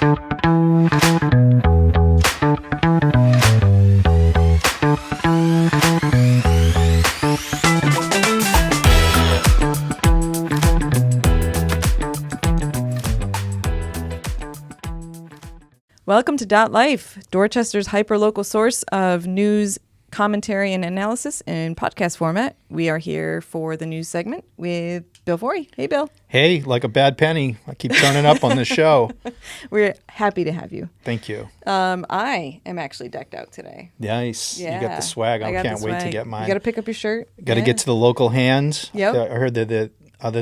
Welcome to DotLife, Dorchester's hyper-local source of news, commentary, and analysis in podcast format. We are here for the news segment with Bill Forry. Hey, Bill. Hey, like a bad penny. I keep turning up on this show. We're happy to have you. Thank you. I am actually decked out today. Nice. Yeah. You got the swag. I can't wait to swag. get mine. You got to pick up your shirt. Got to get to the local hands. Yep. I heard they're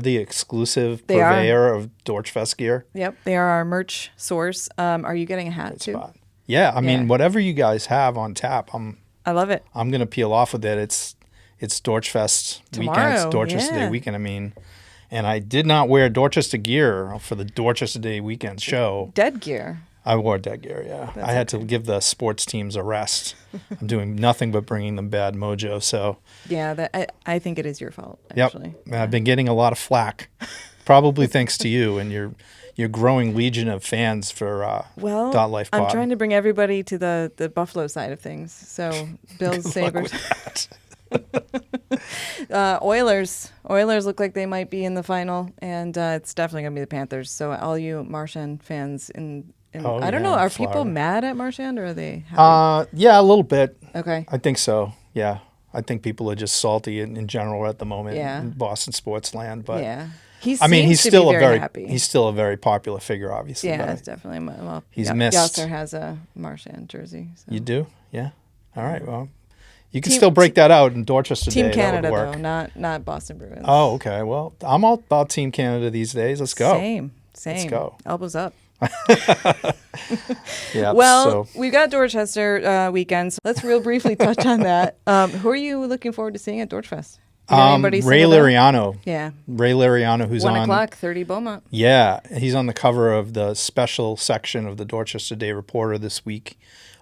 the exclusive They are. purveyor of Dorchfest gear. Yep, they are our merch source. Are you getting a hat Great too? spot. Yeah, I mean, whatever you guys have on tap, I love it. I'm gonna peel off with it. It's Dorchfest Tomorrow, weekend. It's Dorchester Day weekend. I mean, and I did not wear Dorchester gear for the Dorchester Day weekend show. Dead gear. I wore dead gear. Yeah, I had to give the sports teams a rest. I'm doing nothing but bringing them bad mojo. So yeah, I think it is your fault. Actually. Yep, I've been getting a lot of flack, probably thanks to you and your growing legion of fans for DotLife Pod. I'm trying to bring everybody to the Buffalo side of things. So Bills, Sabres. Oilers look like they might be in the final, and it's definitely going to be the Panthers. So all you Marchand fans I don't know, are people mad at Marchand or are they happy? Yeah, a little bit. Okay. I think so. Yeah. I think people are just salty in general at the moment in Boston sports land. But yeah. he's still he's still a very popular figure, obviously. Yeah, it's definitely. Well, he's missed. Yasser has a Marchand jersey. So. You do? Yeah. All right. Well, you can still break that out in Dorchester Team Day. Canada, that would work. though, not Boston Bruins. Oh, okay. Well, I'm all about Team Canada these days. Let's go. Same. Let's go. Elbows up. Yeah. Well, we've got Dorchester Weekend. So let's real briefly touch on that. Who are you looking forward to seeing at Dorchfest? Ray Liriano. Yeah. Ray Liriano, who's 1 on 1:00, 30 Beaumont. Yeah, he's on the cover of the special section of the Dorchester Day Reporter this week,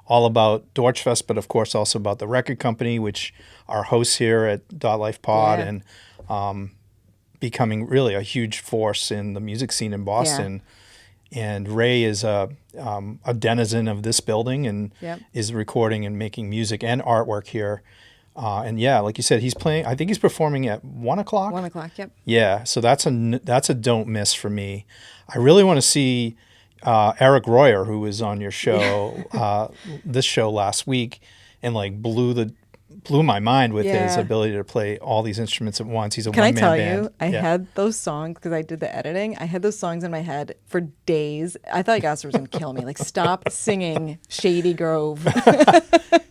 all about Dorchfest, but of course also about the record company, which are hosts here at DotLife Pod, and becoming really a huge force in the music scene in Boston. Yeah. And Ray is a denizen of this building and is recording and making music and artwork here. And yeah, like you said, he's playing. I think he's performing at 1 o'clock. 1 o'clock. Yep. Yeah, so that's a don't miss for me. I really want to see Eric Royer, who was on your show, this show last week, and like blew my mind with his ability to play all these instruments at once. He's a one-man band. Can I tell you, I had those songs, because I did the editing, I had those songs in my head for days. I thought Gasser was going to kill me. Like, stop singing Shady Grove.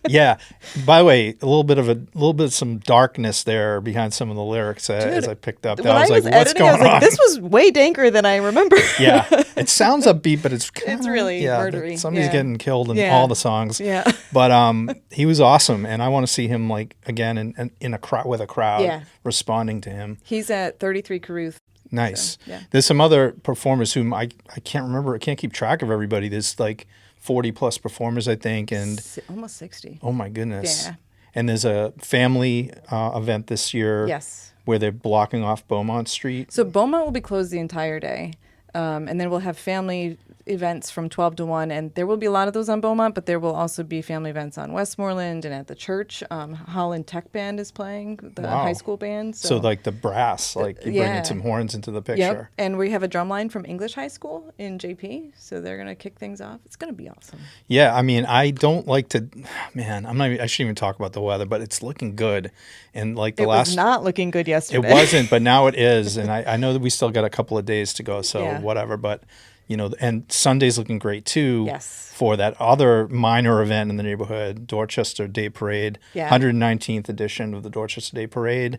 Yeah. By the way, a little bit of some darkness there behind some of the lyrics as I picked up. I was like, what's going on? Like, this was way danker than I remember. Yeah. It sounds upbeat, but it's really murdery. Somebody's getting killed in all the songs. Yeah. But he was awesome, and I want to see him like again in a crowd with a crowd responding to him. He's at 33 Caruth. Nice. So, There's some other performers whom I can't remember. I can't keep track of everybody. There's like 40 plus performers, I think, and almost 60. Oh my goodness. Yeah. And there's a family event this year. Yes. Where they're blocking off Beaumont Street. So Beaumont will be closed the entire day. And then we'll have family events from 12 to 1, and there will be a lot of those on Beaumont, but there will also be family events on Westmoreland and at the church. Holland Tech Band is playing, the high school band. So like the brass, like you bring in some horns into the picture. Yep. And we have a drumline from English High School in JP, so they're going to kick things off. It's going to be awesome. Yeah, I mean, I don't like to, man, I shouldn't even talk about the weather, but it's looking good. And like it was not looking good yesterday. It wasn't, but now it is. And I know that we still got a couple of days to go, so whatever. But, you know, and Sunday's looking great too for that other minor event in the neighborhood, Dorchester Day Parade, 119th edition of the Dorchester Day Parade,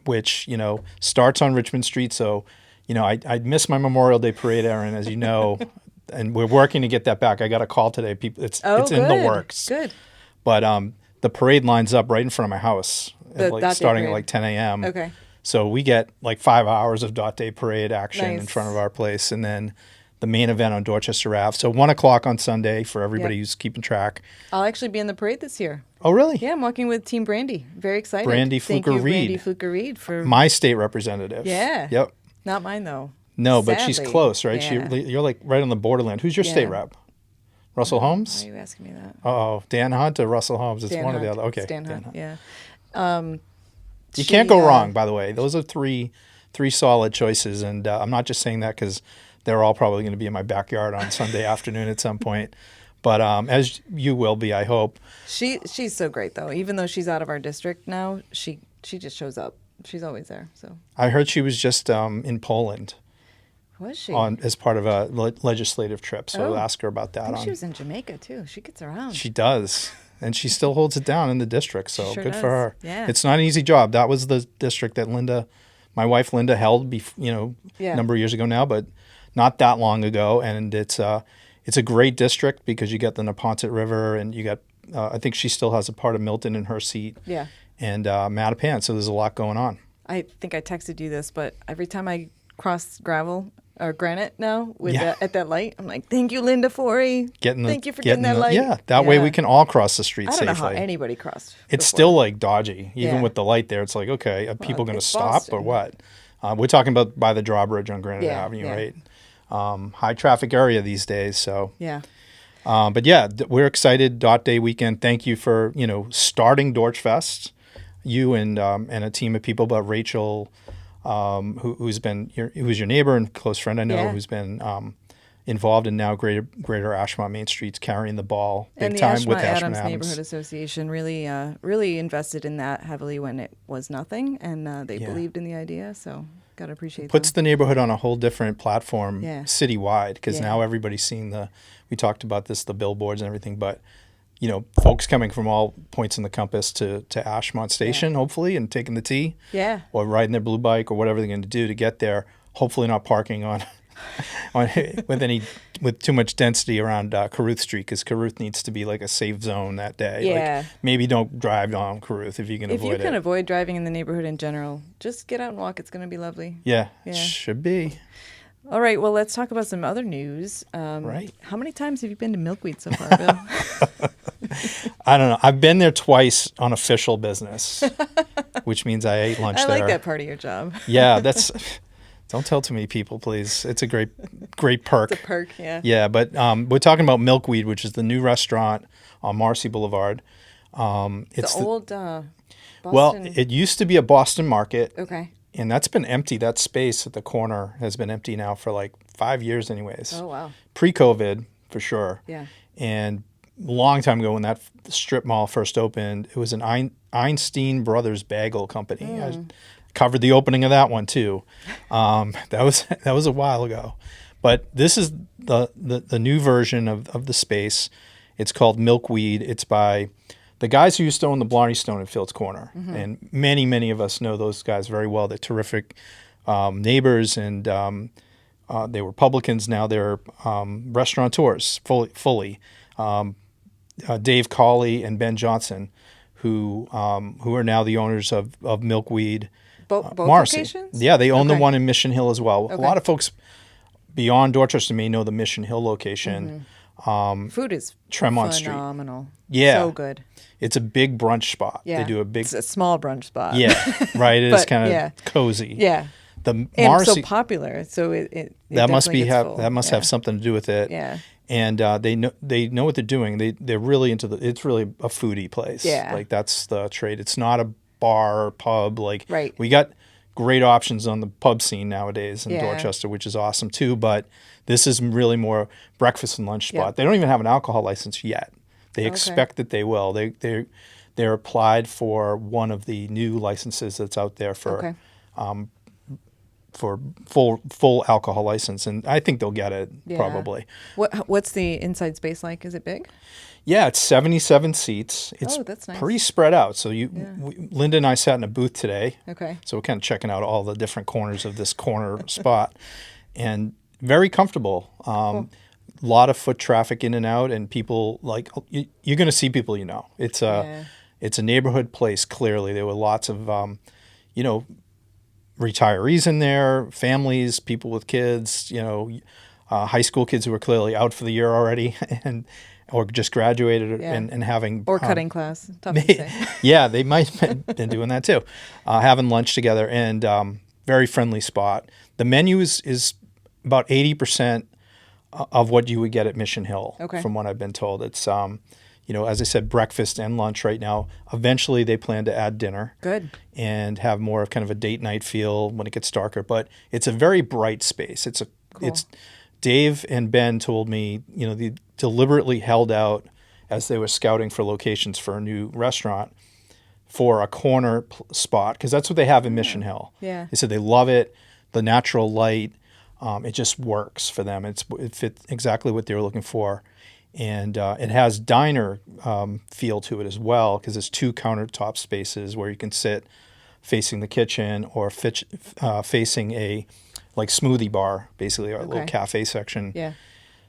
which, you know, starts on Richmond Street. So, you know, I missed my Memorial Day Parade, Erin, as you know, and we're working to get that back. I got a call today. People, it's in the works. Good. But the parade lines up right in front of my house, starting at like 10 a.m. Okay. So we get like 5 hours of Dot Day Parade action in front of our place. And then the main event on Dorchester Ave. So 1 o'clock on Sunday for everybody who's keeping track. I'll actually be in the parade this year. Oh, really? Yeah, I'm walking with Team Brandy. Very excited. Brandy Fluker-Reed. Brandy Fluker-Reed for my state representative. Yeah. Yep. Not mine, though. No, but she's Sadly, close, right? yeah. You're like right on the borderland. Who's your state Yeah. rep? Russell Why Holmes? are you asking me that? Oh, Dan Hunt or Russell Holmes? It's Dan one or the Hunt. other. Okay, It's Dan Dan Hunt. Hunt. Yeah. You can't go She, wrong, by the way. Those are three solid choices, and I'm not just saying that because they're all probably going to be in my backyard on Sunday afternoon at some point. But as you will be, I hope. She's so great though. Even though she's out of our district now, she just shows up. She's always there. So I heard she was just in Poland was she? as part of a legislative trip, so Oh. ask her about I that. think she was in Jamaica too. She gets around. She does. And she still holds it down in the district, so sure good does. for her. Yeah. It's not an easy job. That was the district that my wife Linda held, Yeah. a number of years ago now, but not that long ago. And it's a great district because you get the Neponset River, and you got I think she still has a part of Milton in her seat. Yeah. And Mattapan, so there's a lot going on. I think I texted you this, but every time I cross gravel or granite now at that light, I'm like, "Thank you, Linda Forry. Thank you for getting that light." Yeah, that way we can all cross the street I don't safely. know how anybody crossed. It's before. still like dodgy, even Yeah. with the light there. It's like, okay, are people going to it's stop or Boston. what? We're talking about by the drawbridge on Granite Yeah, Avenue, yeah. right? High traffic area these days. So, Yeah. but yeah, we're excited. Dot Day weekend. Thank you for starting Dorchfest. You and a team of people, but Rachel, who's your neighbor and close friend, I know, Yeah. who's been involved in now Greater Ashmont Main Streets, carrying the ball big And the time with Ashmont Ashmont Adams Neighborhood Association really invested in that heavily when it was nothing, and they Yeah. believed in the idea. So gotta appreciate Puts them. the neighborhood on a whole different platform Yeah. citywide, because Yeah. now everybody's seeing we talked about this, the billboards and everything, but folks coming from all points in the compass to Ashmont Station, hopefully, and taking the T, Yeah. or riding their blue bike or whatever they're going to do to get there. Hopefully not parking on with too much density around Caruth Street, because Caruth needs to be like a safe zone that day. Yeah. Like, maybe don't drive on Caruth if you can If avoid you can it. avoid driving in the neighborhood in general, just get out and walk. It's going to be lovely. Yeah, Yeah. should be. All right. Well, let's talk about some other news. Right. How many times have you been to Milkweed so far, Bill? I don't know. I've been there twice on official business, which means I ate lunch I there. like that part of your job. Yeah, that's. Don't tell too many people, please. It's a great perk. It's a perk, yeah. Yeah, but we're talking about Milkweed, which is the new restaurant on Marcy Boulevard. It's the old Boston. Well, it used to be a Boston Market, Okay. and that's been empty. That space at the corner has been empty now for like 5 years anyways. Oh, wow. Pre-COVID, for sure. Yeah. And a long time ago when that strip mall first opened, it was an Einstein Brothers Bagel Company. I covered the opening of that one too. That was a while ago. But this is the new version of the space. It's called Milkweed. It's by the guys who used to own the Blarney Stone in Fields Corner. And many, many of us know those guys very well. They're terrific neighbors, and they were publicans. Now they're restaurateurs fully. Dave Cawley and Ben Johnson, who are now the owners of Milkweed. Both Marcy. locations? Yeah, they own the Okay. one in Mission Hill as well. A Okay. lot of folks beyond Dorchester may know the Mission Hill location. Food is Tremont Street. phenomenal. Yeah. So good. It's a big brunch spot. Yeah. They do a big, It's a small brunch spot. yeah, right. It is But, kind of yeah. cozy. Yeah. The And Marcy, so popular. So it that must definitely be gets full. that must Yeah. have something to do with it. Yeah. And they know what they're doing. They're really into it's really a foodie place. Yeah. Like that's the trade. It's not a bar or pub. Like Right. we got great options on the pub scene nowadays in Yeah. Dorchester, which is awesome too. But this is really more breakfast and lunch spot. Yeah. They don't even have an alcohol license yet. They Okay. expect that they will. They're applied for one of the new licenses that's out there for Okay. for full alcohol license, and I think they'll get it Yeah. probably. What's the inside space like? Is it big? Yeah, it's 77 seats. It's Oh, that's nice. pretty spread out. So Linda and I sat in a booth today. Okay. So we're kind of checking out all the different corners of this corner spot, and very comfortable. A lot of foot traffic in and out, and people you're going to see people you know. It's a neighborhood place. Clearly, there were lots of retirees in there, families, people with kids. High school kids who were clearly out for the year already, or just graduated Yeah. and having Or cutting class. Tough to say. yeah, they might have been doing that too. Having lunch together, and very friendly spot. The menu is about 80% of what you would get at Mission Hill, Okay. from what I've been told. It's, as I said, breakfast and lunch right now. Eventually, they plan to add dinner. Good. And have more of kind of a date night feel when it gets darker. But it's a very bright space. It's Dave and Ben told me, they deliberately held out as they were scouting for locations for a new restaurant for a corner spot, because that's what they have in Mission Hill. Yeah. They said they love it, the natural light. It just works for them. It fits exactly what they were looking for. And it has diner feel to it as well, because there's 2 countertop spaces where you can sit facing the kitchen or facing a smoothie bar, basically, our little cafe section. Yeah.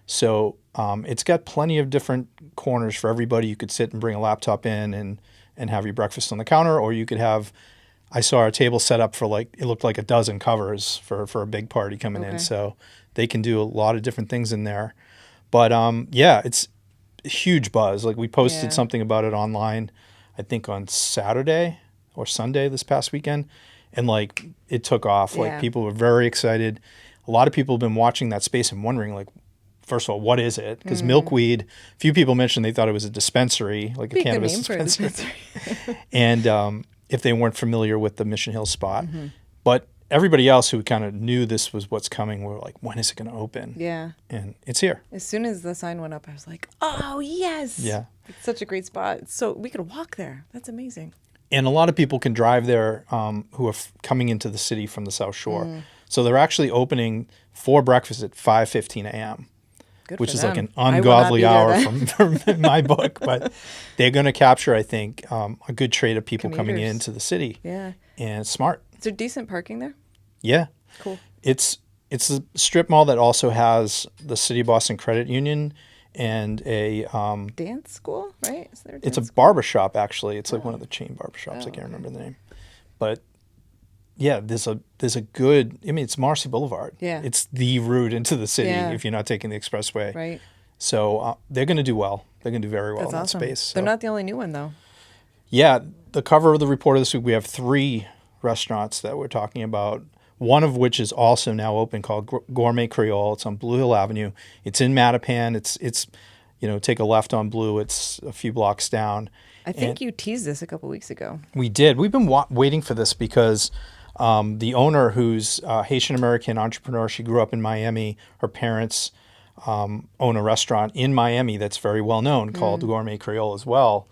So it's got plenty of different corners for everybody. You could sit and bring a laptop in and have your breakfast on the counter, or you could have. I saw a table set up for it looked like a dozen covers for a big party coming in. So they can do a lot of different things in there. But it's a huge buzz. We posted something about it online, I think on Saturday or Sunday this past weekend, and it took off. Yeah. People were very excited. A lot of people have been watching that space and wondering, first of all, what is it? Because Milkweed, a few people mentioned they thought it was a dispensary, a cannabis dispensary. And if they weren't familiar with the Mission Hill spot. Mm-hmm. But everybody else who kind of knew this was what's coming were like, when is it going to open? Yeah. And it's here. As soon as the sign went up, I was like, oh, yes. Yeah. It's such a great spot. So we could walk there. That's amazing. And a lot of people can drive there who are coming into the city from the South Shore. So they're actually opening for breakfast at 5:15 a.m., which is an ungodly hour from my book. But they're going to capture, I think, a good trade of people coming into the city. Yeah. And it's smart. Is there decent parking there? Yeah. Cool. It's a strip mall that also has the City of Boston Credit Union and a dance school, right? Is there it's a barber shop, actually. It's one of the chain barber shops. I can't remember the name. But yeah, there's a good, it's Marcy Boulevard. Yeah. It's the route into the city if you're not taking the expressway. Right. So they're going to do well. They're going to do very well That's in awesome. that space. So. They're not the only new one, though. Yeah. The cover of the Reporter this week, we have 3 restaurants that we're talking about, one of which is also now open, called Gourmet Creole. It's on Blue Hill Avenue. It's in Mattapan. It's take a left on Blue. It's a few blocks down. I think you teased this a couple weeks ago. We did. We've been waiting for this because the owner, who's a Haitian-American entrepreneur, she grew up in Miami. Her parents own a restaurant in Miami that's very well known called Gourmet Creole as well.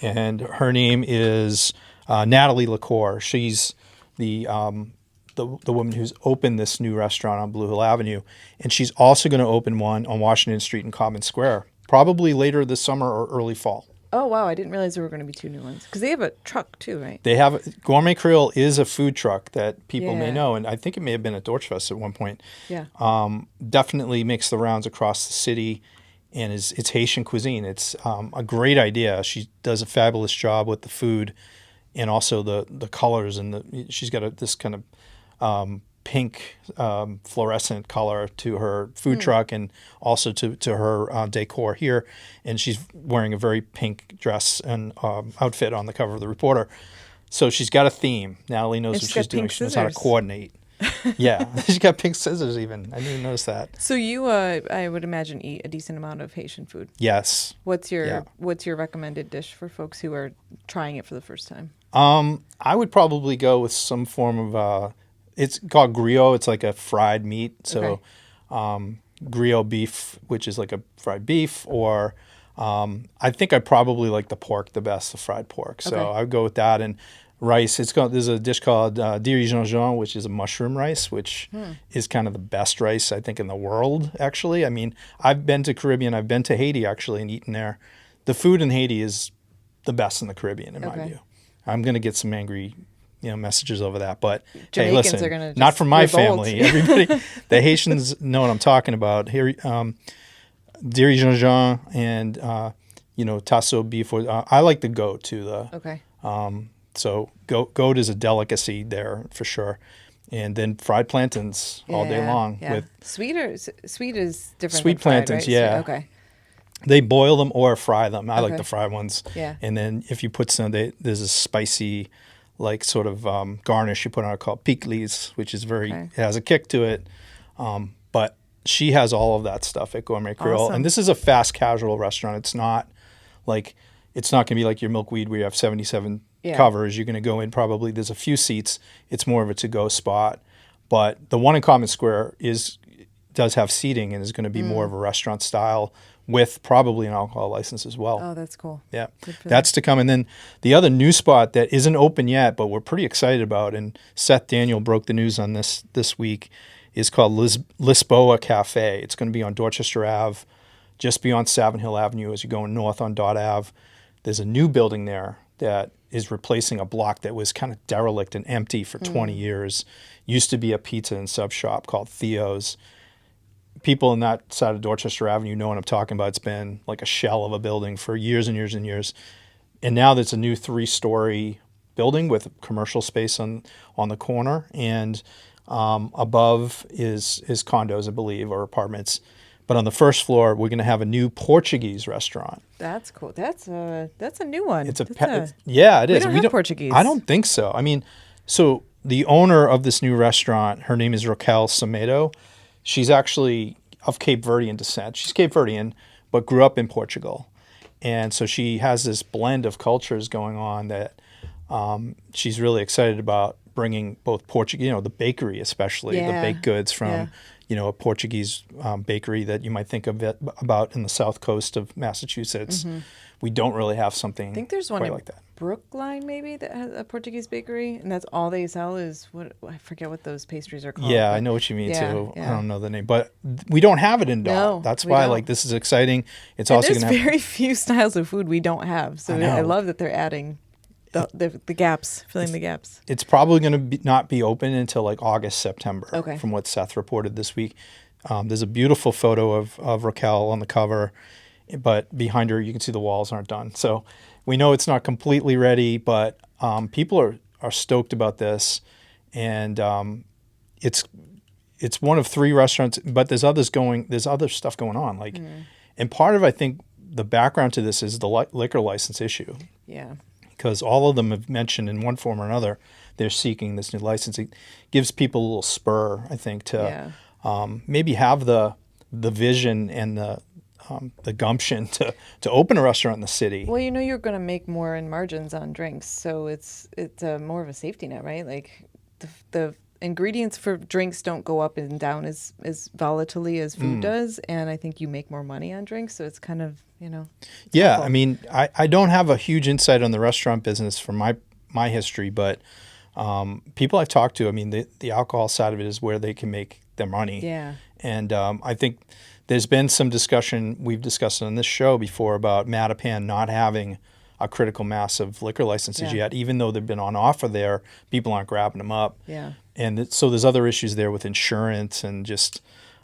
And her name is Natalie LaCour. She's the woman who's opened this new restaurant on Blue Hill Avenue. And she's also going to open one on Washington Street in Common Square, probably later this summer or early fall. Oh, wow. I didn't realize there were going to be 2 new ones. Because they have a truck, too, right? They have Gourmet Creole is a food truck that people may know. And I think it may have been at Dorchfest at one point. Yeah. Definitely makes the rounds across the city. And it's Haitian cuisine. It's a great idea. She does a fabulous job with the food and also the colors. And she's got this kind of pink fluorescent color to her food truck and also to her decor here. And she's wearing a very pink dress and outfit on the cover of the Reporter. So she's got a theme. Natalie knows what she's doing. She knows how to coordinate. Yeah, she's got pink scissors even. I didn't notice that. So you, I would imagine, eat a decent amount of Haitian food. Yes. What's your recommended dish for folks who are trying it for the first time? I would probably go with some form of it's called griot. It's like a fried meat. So griot beef, which is like a fried beef, or I think I probably like the pork the best, the fried pork. So I would go with that. And rice, there's a dish called dirigeon, which is a mushroom rice, which is kind of the best rice, I think, in the world, actually. I mean, I've been to Caribbean. I've been to Haiti, actually, and eaten there. The food in Haiti is the best in the Caribbean, in my view. I'm going to get some angry messages over that. But Jamaicans hey, listen, are gonna not from my revolt. family. Everybody, the Haitians know what I'm talking about. Here, dirigeon and tasso beef. I like the goat too. So goat is a delicacy there for sure. And then fried plantains all day long. Yeah. With sweet is different. Sweet than fried, plantains, right? yeah. Okay. They boil them or fry them. I like the fried ones. Yeah. And then if you put there's a spicy, sort of garnish you put on it called pickles, which is it has a kick to it. but she has all of that stuff at Gourmet Creole. Awesome. And this is a fast casual restaurant. It's not going to be like your Milkweed where you have 77 covers. You're going to go in probably, there's a few seats. It's more of a to-go spot. But the one in Common Square does have seating and is going to be more of a restaurant style with probably an alcohol license as well. Oh, that's cool. Yeah, that's to come. And then the other new spot that isn't open yet, but we're pretty excited about, and Seth Daniel broke the news on this week, is called Lisboa Cafe. It's going to be on Dorchester Ave, just beyond Savin Hill Avenue as you're going north on Dot Ave. There's a new building there that is replacing a block that was kind of derelict and empty for 20 years. Used to be a pizza and sub shop called Theo's. People in that side of Dorchester Avenue know what I'm talking about. It's been like a shell of a building for years and years and years. And now there's a new 3-story building with commercial space on the corner. And above is condos, I believe, or apartments. But on the first floor, we're going to have a new Portuguese restaurant. That's cool. That's a new one. Yeah, it is. We don't have Portuguese. I don't think so. I mean, so the owner of this new restaurant, her name is Raquel Semedo. She's actually of Cape Verdean descent. She's Cape Verdean, but grew up in Portugal. And so she has this blend of cultures going on that she's really excited about bringing both Portuguese, the bakery especially, the baked goods from, a Portuguese bakery that you might think about in the south coast of Massachusetts. We don't really have something I think there's one in like that. Brookline maybe that has a Portuguese bakery, and that's all they sell is I forget what those pastries are called. Yeah, I know what you mean too. I don't know the name, but we don't have it in Dot. No, that's why this is exciting. It's also going to have very few styles of food we don't have. So I love that they're adding the gaps, filling the gaps. It's probably going to not be open until like August, September, okay, from what Seth reported this week. There's a beautiful photo of Raquel on the cover, but behind her you can see the walls aren't done. So we know it's not completely ready, but people are stoked about this, and it's one of 3 restaurants, but there's other stuff going on. And part of, I think, the background to this is the liquor license issue. Yeah. Because all of them have mentioned in one form or another they're seeking this new license. It gives people a little spur, I think, to maybe have the vision and the gumption to open a restaurant in the city. Well, you're going to make more in margins on drinks, so it's more of a safety net, right? Like the ingredients for drinks don't go up and down as volatilely as food does, and I think you make more money on drinks, so it's kind of Yeah, helpful. I mean, I don't have a huge insight on the restaurant business from my history, but people I've talked to, I mean, the alcohol side of it is where they can make their money. Yeah. And I think there's been some discussion, we've discussed on this show before, about Mattapan not having a critical mass of liquor licenses yet. Even though they've been on offer there, people aren't grabbing them up. Yeah. And so there's other issues there with insurance and just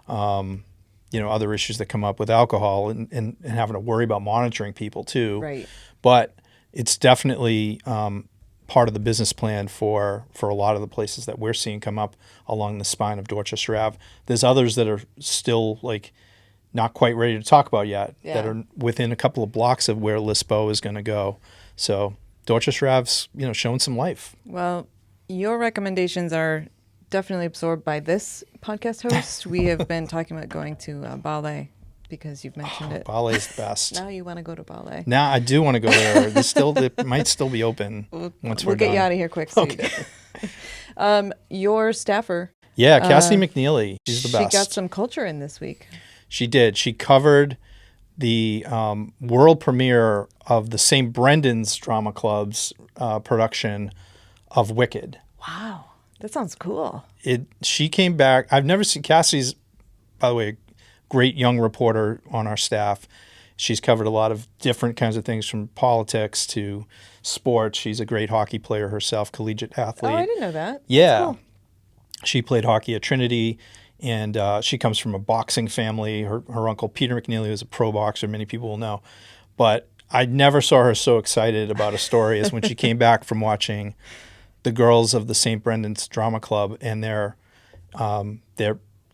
other issues that come up with alcohol and having to worry about monitoring people too. Right. But it's definitely part of the business plan for a lot of the places that we're seeing come up along the spine of Dorchester Ave. There's others that are still not quite ready to talk about yet that are within a couple of blocks of where Lisboa is going to go. So Dorchester Ave's showing some life. Well, your recommendations are definitely absorbed by this podcast host. We have been talking about going to ballet because you've mentioned it. Ballet is the best. Now you want to go to ballet. Now I do want to go there. It might still be open once we're done. We'll get you out of here quick. So your staffer. Yeah, Cassie McNeely. She's the best. She got some culture in this week. She did. She covered the world premiere of the St. Brendan's Drama Club's production of Wicked. Wow. That sounds cool. She came back. I've never seen Cassie's, by the way, a great young reporter on our staff. She's covered a lot of different kinds of things from politics to sports. She's a great hockey player herself, collegiate athlete. Oh, I didn't know that. Yeah. That's cool. She played hockey at Trinity, and she comes from a boxing family. Her uncle, Peter McNeely, was a pro boxer, many people will know. But I never saw her so excited about a story as when she came back from watching the girls of the St. Brendan's Drama Club and their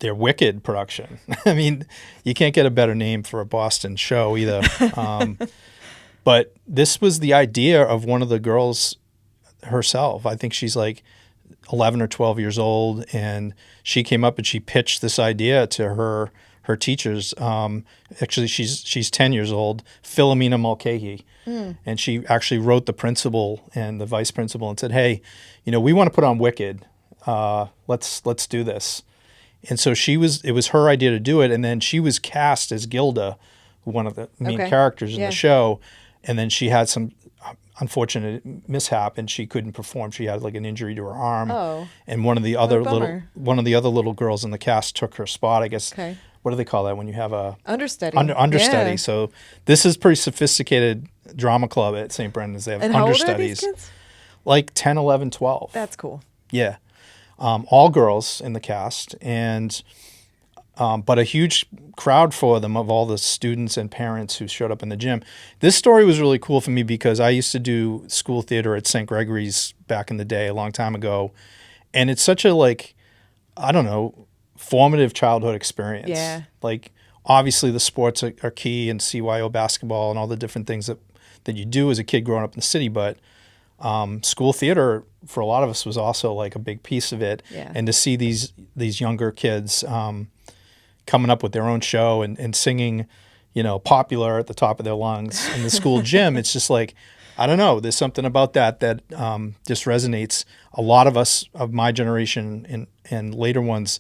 Wicked production. I mean, you can't get a better name for a Boston show either. But this was the idea of one of the girls herself. I think she's 11 or 12 years old, and she came up and she pitched this idea to her teachers. Actually, she's 10 years old, Philomena Mulcahy. And she actually wrote the principal and the vice principal and said, "Hey, we want to put on Wicked. Let's do this." And so it was her idea to do it, and then she was cast as Gilda, one of the main characters in the show, and then she had some unfortunate mishap and she couldn't perform. She had like an injury to her arm. Oh. And one of the other little girls in the cast took her spot, I guess. Okay. What do they call that when you have a understudy? Understudy. Yeah. So this is pretty sophisticated drama club at St. Brendan's. They have And how old are understudies. these kids? Like 10, 11, 12. That's cool. Yeah. All girls in the cast, and but a huge crowd for them of all the students and parents who showed up in the gym. This story was really cool for me because I used to do school theater at St. Gregory's back in the day, a long time ago. And it's such a, like, I don't know, formative childhood experience. Yeah. Like, obviously the sports are key, and CYO basketball and all the different things that you do as a kid growing up in the city. But school theater for a lot of us was also like a big piece of it. Yeah. And to see these younger kids coming up with their own show and singing, Popular at the top of their lungs in the school gym, it's just like, I don't know, there's something about that just resonates. A lot of us of my generation and later ones,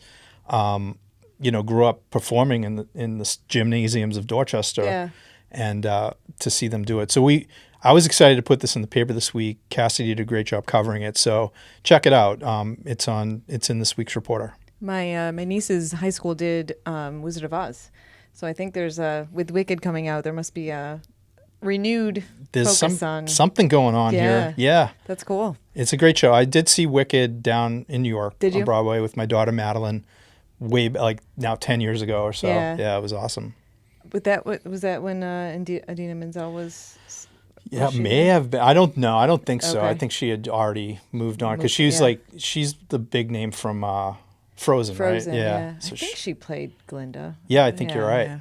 grew up performing in the gymnasiums of Dorchester. Yeah. And to see them do it. So I was excited to put this in the paper this week. Cassidy did a great job covering it. So check it out. It's in this week's Reporter. My niece's high school did Wizard of Oz. So I think there's with Wicked coming out, there must be a renewed focus on something going on here. Yeah. That's cool. It's a great show. I did see Wicked down in New York on Broadway with my daughter Madeline like now 10 years ago or so. Yeah, it was awesome. But was that when Idina Menzel was? Yeah, may have been. I don't know. I don't think so. Okay. I think she had already moved on because she's the big name from Frozen, right? Yeah. So I think she played Glinda. Yeah, I think you're right. Yeah.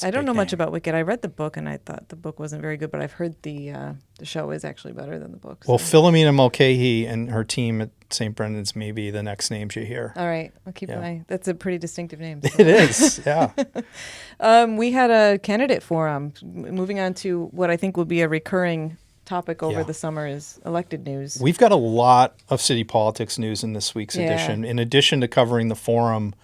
I don't know much about Wicked. I read the book and I thought the book wasn't very good, but I've heard the show is actually better than the book. So. Well, Philomena Mulcahy and her team at St. Brendan's may be the next names you hear. All right. I'll keep an eye. That's a pretty distinctive name. So. It is, yeah. We had a candidate forum. Moving on to what I think will be a recurring topic over the summer is elected news. We've got a lot of city politics news in this week's edition. In addition to covering the forum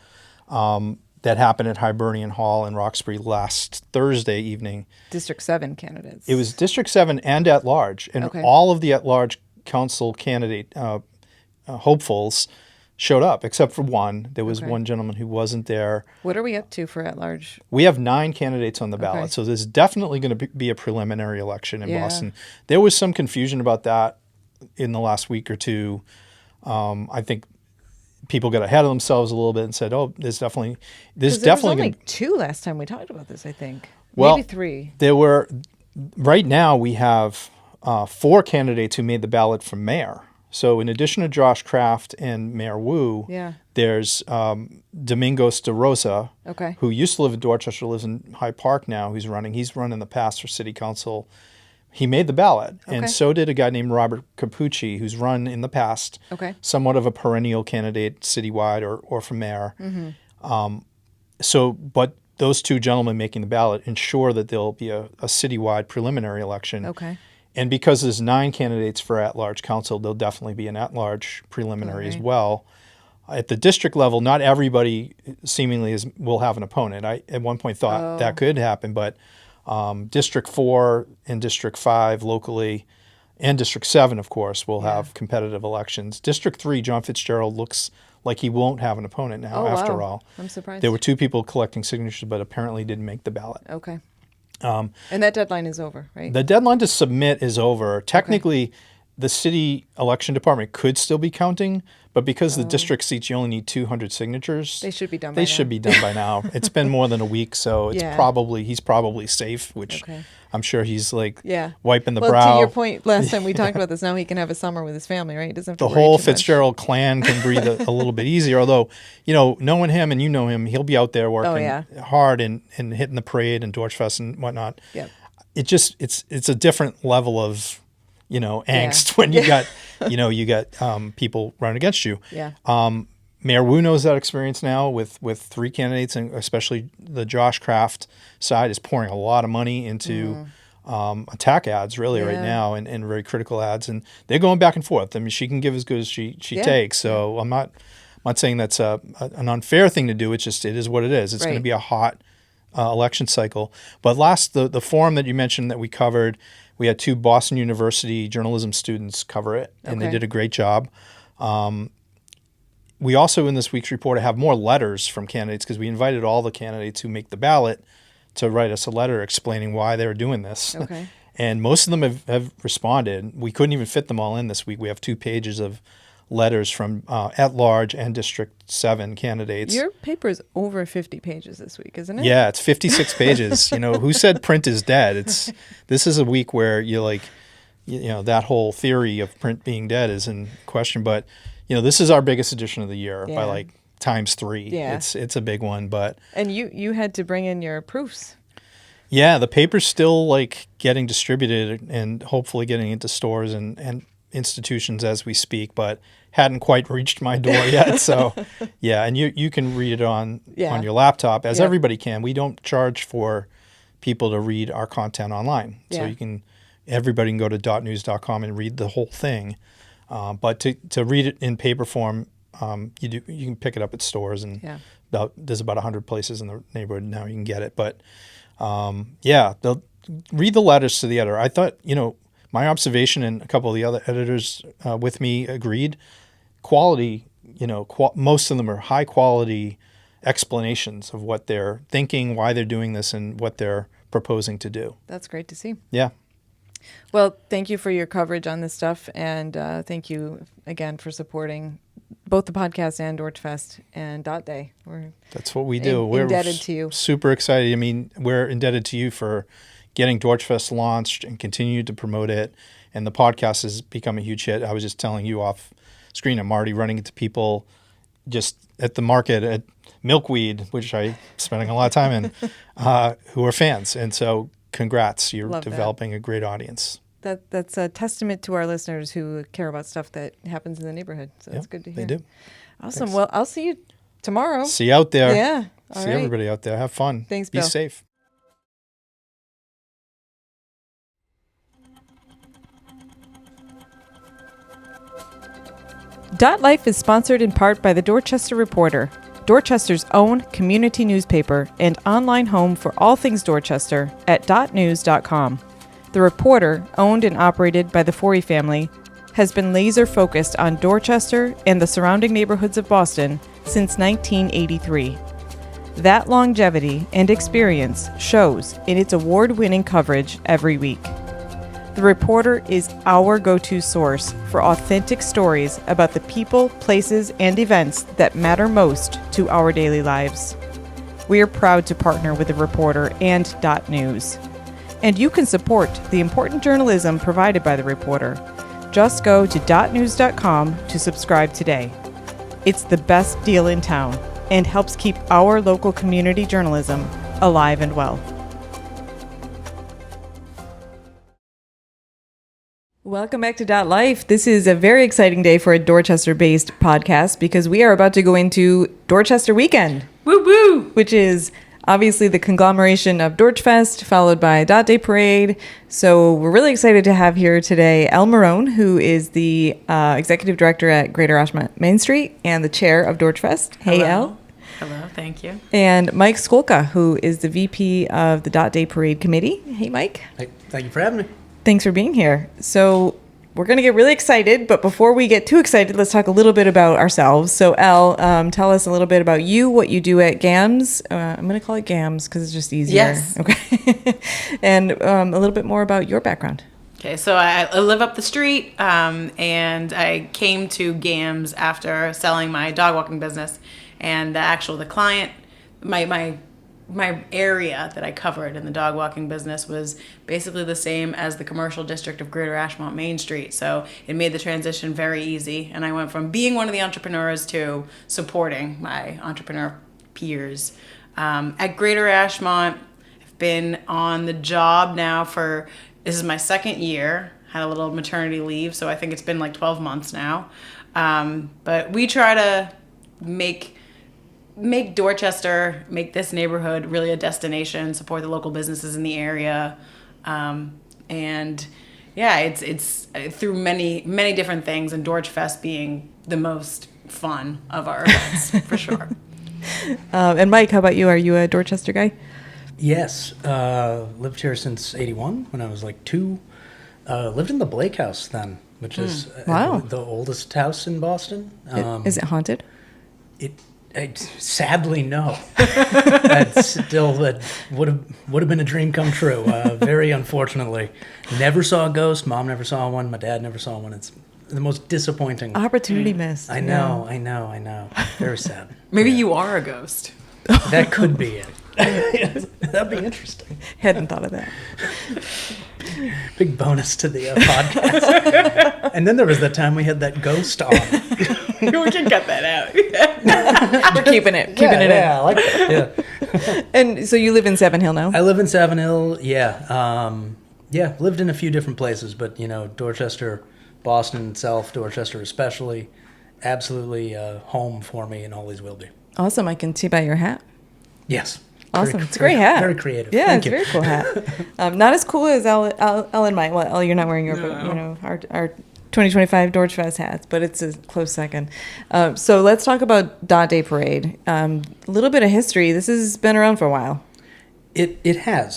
that happened at Hibernian Hall in Roxbury last Thursday evening. District 7 candidates. It was District 7 and at-large. And all of the at-large council candidate hopefuls showed up, except for one. There was one gentleman who wasn't there. What are we up to for at-large? We have 9 candidates on the ballot. Okay. So there's definitely going to be a preliminary election in Boston. There was some confusion about that in the last week or two. I think people got ahead of themselves a little bit and said, "Oh, there's definitely only 2 last time we talked about this. I think maybe 3. There were. Right now, we have 4 candidates who made the ballot for mayor. So, in addition to Josh Kraft and Mayor Wu, there's Domingos de Rosa, who used to live in Dorchester, lives in Hyde Park now. Who's running? He's run in the past for city council. He made the ballot, and so did a guy named Robert Capucci, who's run in the past, somewhat of a perennial candidate citywide or for mayor. But those 2 gentlemen making the ballot ensure that there'll be a citywide preliminary election. And because there's 9 candidates for at-large council, there'll definitely be an at-large preliminary as well. At the district level, not everybody seemingly will have an opponent. I at one point thought that could happen, but District 4 and District 5 locally, and District 7, of course, will have competitive elections. District 3, John Fitzgerald looks like he won't have an opponent now after all. I'm surprised. There were 2 people collecting signatures, but apparently didn't make the ballot. Okay. And that deadline is over, right? The deadline to submit is over. Technically, the city election department could still be counting, but because the district seats, you only need 200 signatures. They should be done by now. They should be done by now. It's been more than a week, so it's he's probably safe, which I'm sure he's like wiping the brow. Well, to your point, last time we talked about this, now he can have a summer with his family, right? He doesn't have to the worry whole too Fitzgerald clan can breathe a little bit easier, although, knowing him and him, he'll be out there working hard and hitting the parade and Dorchfest and whatnot. Yeah. It's a different level of angst when you got, people running against you. Yeah. Mayor Wu knows that experience now with 3 candidates, and especially the Josh Kraft side is pouring a lot of money into attack ads really right now, and very critical ads, and they're going back and forth. I mean, she can give as good as she takes. So I'm not saying that's an unfair thing to do. It's just, it is what it is. It's going to be a hot election cycle. But the forum that you mentioned that we covered, we had 2 Boston University journalism students cover it, and they did a great job. We also, in this week's report, have more letters from candidates, because we invited all the candidates who make the ballot to write us a letter explaining why they were doing this. Okay. And most of them have responded. We couldn't even fit them all in this week. We have 2 pages of letters from at-large and District 7 candidates. Your paper is over 50 pages this week, isn't it? Yeah, it's 56 pages. Who said print is dead? This is a week where that whole theory of print being dead is in question. But this is our biggest edition of the year by times 3. Yeah. It's a big one. And you had to bring in your proofs. Yeah, the paper's still getting distributed and hopefully getting into stores and institutions as we speak, but hadn't quite reached my door yet. So yeah, and you can read it on your laptop, as everybody can. We don't charge for people to read our content online. So everybody can go to dotnews.com and read the whole thing. But to read it in paper form, you can pick it up at stores, and there's about 100 places in the neighborhood now you can get it. But they'll read the letters to the editor. I thought, my observation, and a couple of the other editors with me agreed, quality, most of them are high quality explanations of what they're thinking, why they're doing this, and what they're proposing to do. That's great to see. Yeah. Well, thank you for your coverage on this stuff, and thank you again for supporting both the podcast and Dorchfest and Dot Day. That's what we do. We're indebted to you. Super excited. I mean, we're indebted to you for getting Dorchfest launched and continue to promote it. And the podcast has become a huge hit. I was just telling you off screen, I'm already running into people just at the market at Milkweed, which I'm spending a lot of time in, who are fans. And so congrats, you're developing a great audience. That's a testament to our listeners who care about stuff that happens in the neighborhood. So that's good to hear. They do. Awesome. Thanks. Well, I'll see you tomorrow. See you out there. Yeah. See everybody out there. Have fun. Thanks, Bill. Be safe. DotLife is sponsored in part by the Dorchester Reporter, Dorchester's own community newspaper and online home for all things Dorchester at dotnews.com. The Reporter, owned and operated by the Forry family, has been laser focused on Dorchester and the surrounding neighborhoods of Boston since 1983. That longevity and experience shows in its award-winning coverage every week. The Reporter is our go-to source for authentic stories about the people, places, and events that matter most to our daily lives. We are proud to partner with The Reporter and Dot News. And you can support the important journalism provided by The Reporter. Just go to dotnews.com to subscribe today. It's the best deal in town and helps keep our local community journalism alive and well. Welcome back to DotLife. This is a very exciting day for a Dorchester-based podcast because we are about to go into Dorchester Weekend. Woo woo! Which is obviously the conglomeration of Dorchfest, followed by Dot Day Parade. So we're really excited to have here today Elle Marrone, who is the executive director at Greater Ashmont Main Street and the chair of Dorchfest. Hey, Elle. Hello, thank you. And Mike Szkolka, who is the VP of the Dot Day Parade Committee. Hey, Mike. Hey, thank you for having me. Thanks for being here. So we're going to get really excited, but before we get too excited, let's talk a little bit about ourselves. So Elle, tell us a little bit about you, what you do at GAMS. I'm going to call it GAMS because it's just easier. Yes. Okay. And a little bit more about your background. Okay, so I live up the street, and I came to GAMS after selling my dog walking business, and the client, my area that I covered in the dog walking business was basically the same as the commercial district of Greater Ashmont Main Street. So it made the transition very easy. And I went from being one of the entrepreneurs to supporting my entrepreneur peers. At Greater Ashmont, I've been on the job now this is my second year. had a little maternity leave, so I think it's been like 12 months now. But we try to make Dorchester, make this neighborhood really a destination, support the local businesses in the area. And yeah, it's through many different things, and Dorchfest being the most fun of our events for sure. And Mike, how about you? Are you a Dorchester guy? Yes, lived here since '81 when I was like 2. Lived in the Blake House then, which is Wow. the oldest house in Boston. Is it haunted? Sadly, no. That would have been a dream come true. Very unfortunately, never saw a ghost. Mom never saw one. My dad never saw one. It's the most disappointing. Opportunity missed. I know. Very sad. Maybe you are a ghost. That could be it. That'd be interesting. Hadn't thought of that. Big bonus to the podcast. And then there was that time we had that ghost on. We can cut that out. We're keeping it. Keeping it I like that. Yeah. in. And so you live in Savin Hill now? I live in Savin Hill. Yeah. Lived in a few different places, but Dorchester, Boston itself, Dorchester especially, absolutely home for me and always will be. Awesome. I can see by your hat. Yes. Awesome. It's a great hat. Very creative. Yeah, Thank it's a you. very cool hat. Not as cool as Elle and Mike. Well, Elle, you're not wearing your, our 2025 Dorchfest hats, but it's a close second. So let's talk about Dot Day Parade. A little bit of history. This has been around for a while. It has.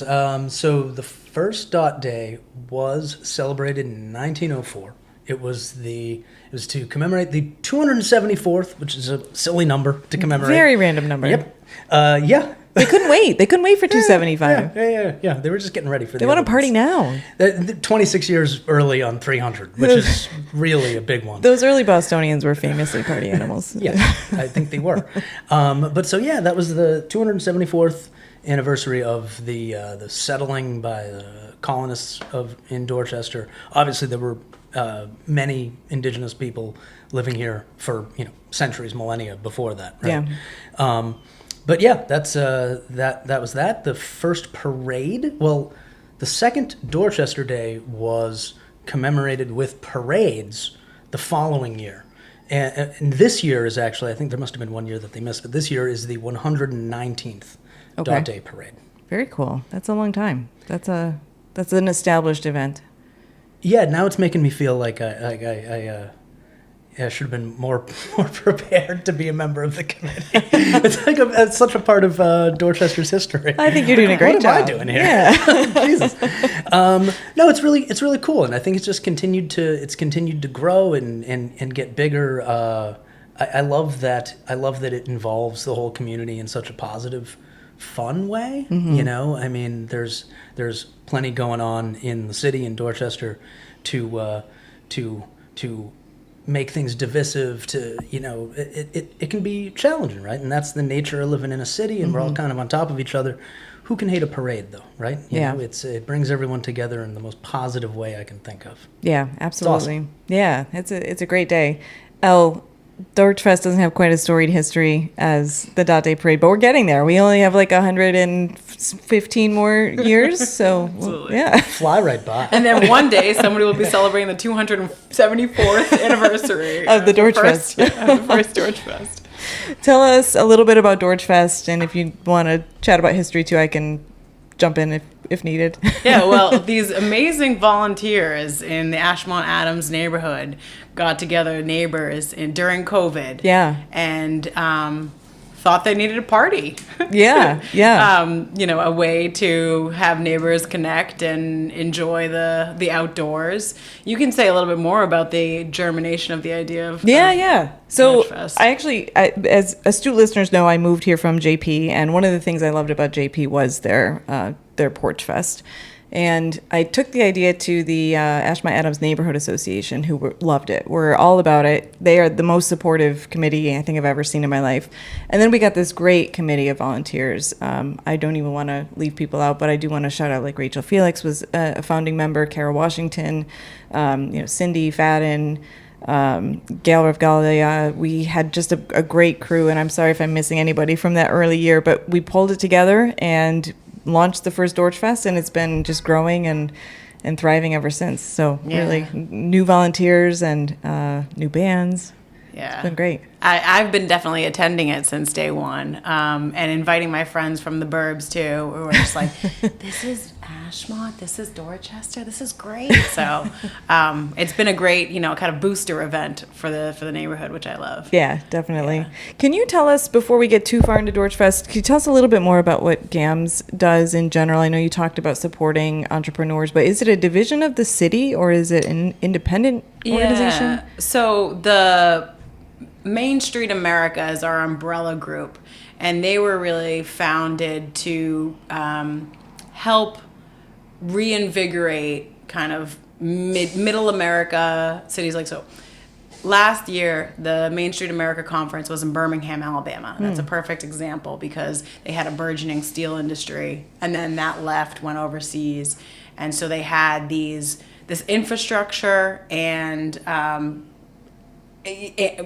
So the first Dot Day was celebrated in 1904. It was to commemorate the 274th, which is a silly number to commemorate. Very random number. Yep. Yeah. They couldn't wait. They couldn't wait for 275. Yeah. They were just getting ready for They want to party now. 26 years early on 300, which is really a big one. Those early Bostonians were famously party animals. Yeah, I think they were. But so yeah, that was the 274th anniversary of the settling by the colonists in Dorchester. Obviously, there were many indigenous people living here for centuries, millennia before that. Right? Yeah. But yeah, that's that was that. The first parade. Well, the second Dorchester Day was commemorated with parades the following year. And this year is actually, I think there must have been one year that they missed, but this year is the 119th Dot Day Parade. Very cool. That's a long time. That's an established event. Yeah, now it's making me feel like I should have been more prepared to be a member of the committee. It's such a part of Dorchester's history. I think you're doing a great job. What am I doing here? Yeah. Jesus. No, it's really cool, and I think it's just continued to grow and get bigger. I love that. I love that it involves the whole community in such a positive, fun way. Mm-hmm. I mean, there's plenty going on in the city in Dorchester to make things divisive. It can be challenging, right? And that's the nature of living in a city, and we're all kind of on top of each other. Who can hate a parade, though, right? It brings everyone together in the most positive way I can think of. Yeah, absolutely. Awesome. Yeah, it's a great day. Elle, Dorchfest doesn't have quite a storied history as the Dot Day Parade, but we're getting there. We only have like 115 more years, so yeah. Fly right by. And then one day, somebody will be celebrating the 274th anniversary Of the Dorchfest. Of the first Dorchfest. Tell us a little bit about Dorchfest, and if you want to chat about history too, I can jump in if needed. Yeah, well, these amazing volunteers in the Ashmont Adams neighborhood got together, neighbors, during COVID. Yeah. And thought they needed a party. Yeah. A way to have neighbors connect and enjoy the outdoors. You can say a little bit more about the germination of the idea of So Dorchfest. as astute listeners know, I moved here from JP, and one of the things I loved about JP was their Porch Fest. And I took the idea to the Ashmont Adams Neighborhood Association, who loved it. We're all about it. They are the most supportive committee I think I've ever seen in my life. And then we got this great committee of volunteers. I don't even want to leave people out, but I do want to shout out, like Rachel Felix was a founding member, Kara Washington, Cindy Fadden, Gail Revgalia. We had just a great crew, and I'm sorry if I'm missing anybody from that early year, but we pulled it together and launched the first Dorchfest, and it's been just growing, and and thriving ever since. So Yeah. really new volunteers and new bands. Yeah. It's been great. I've been definitely attending it since day one, and inviting my friends from the burbs too, who were just like, "This is Ashmont, this is Dorchester, this is great." So it's been a great, kind of booster event for the neighborhood, which I love. Yeah, definitely. Yeah. Can you tell us, before we get too far into Dorchfest, can you tell us a little bit more about what GAMS does in general? I know you talked about supporting entrepreneurs, but is it a division of the city or is it an independent organization? Yeah. So the Main Street America is our umbrella group, and they were really founded to help reinvigorate kind of middle America cities. Like, so last year the Main Street America conference was in Birmingham, Alabama. That's a perfect example because they had a burgeoning steel industry, and then that went overseas, and so they had this infrastructure and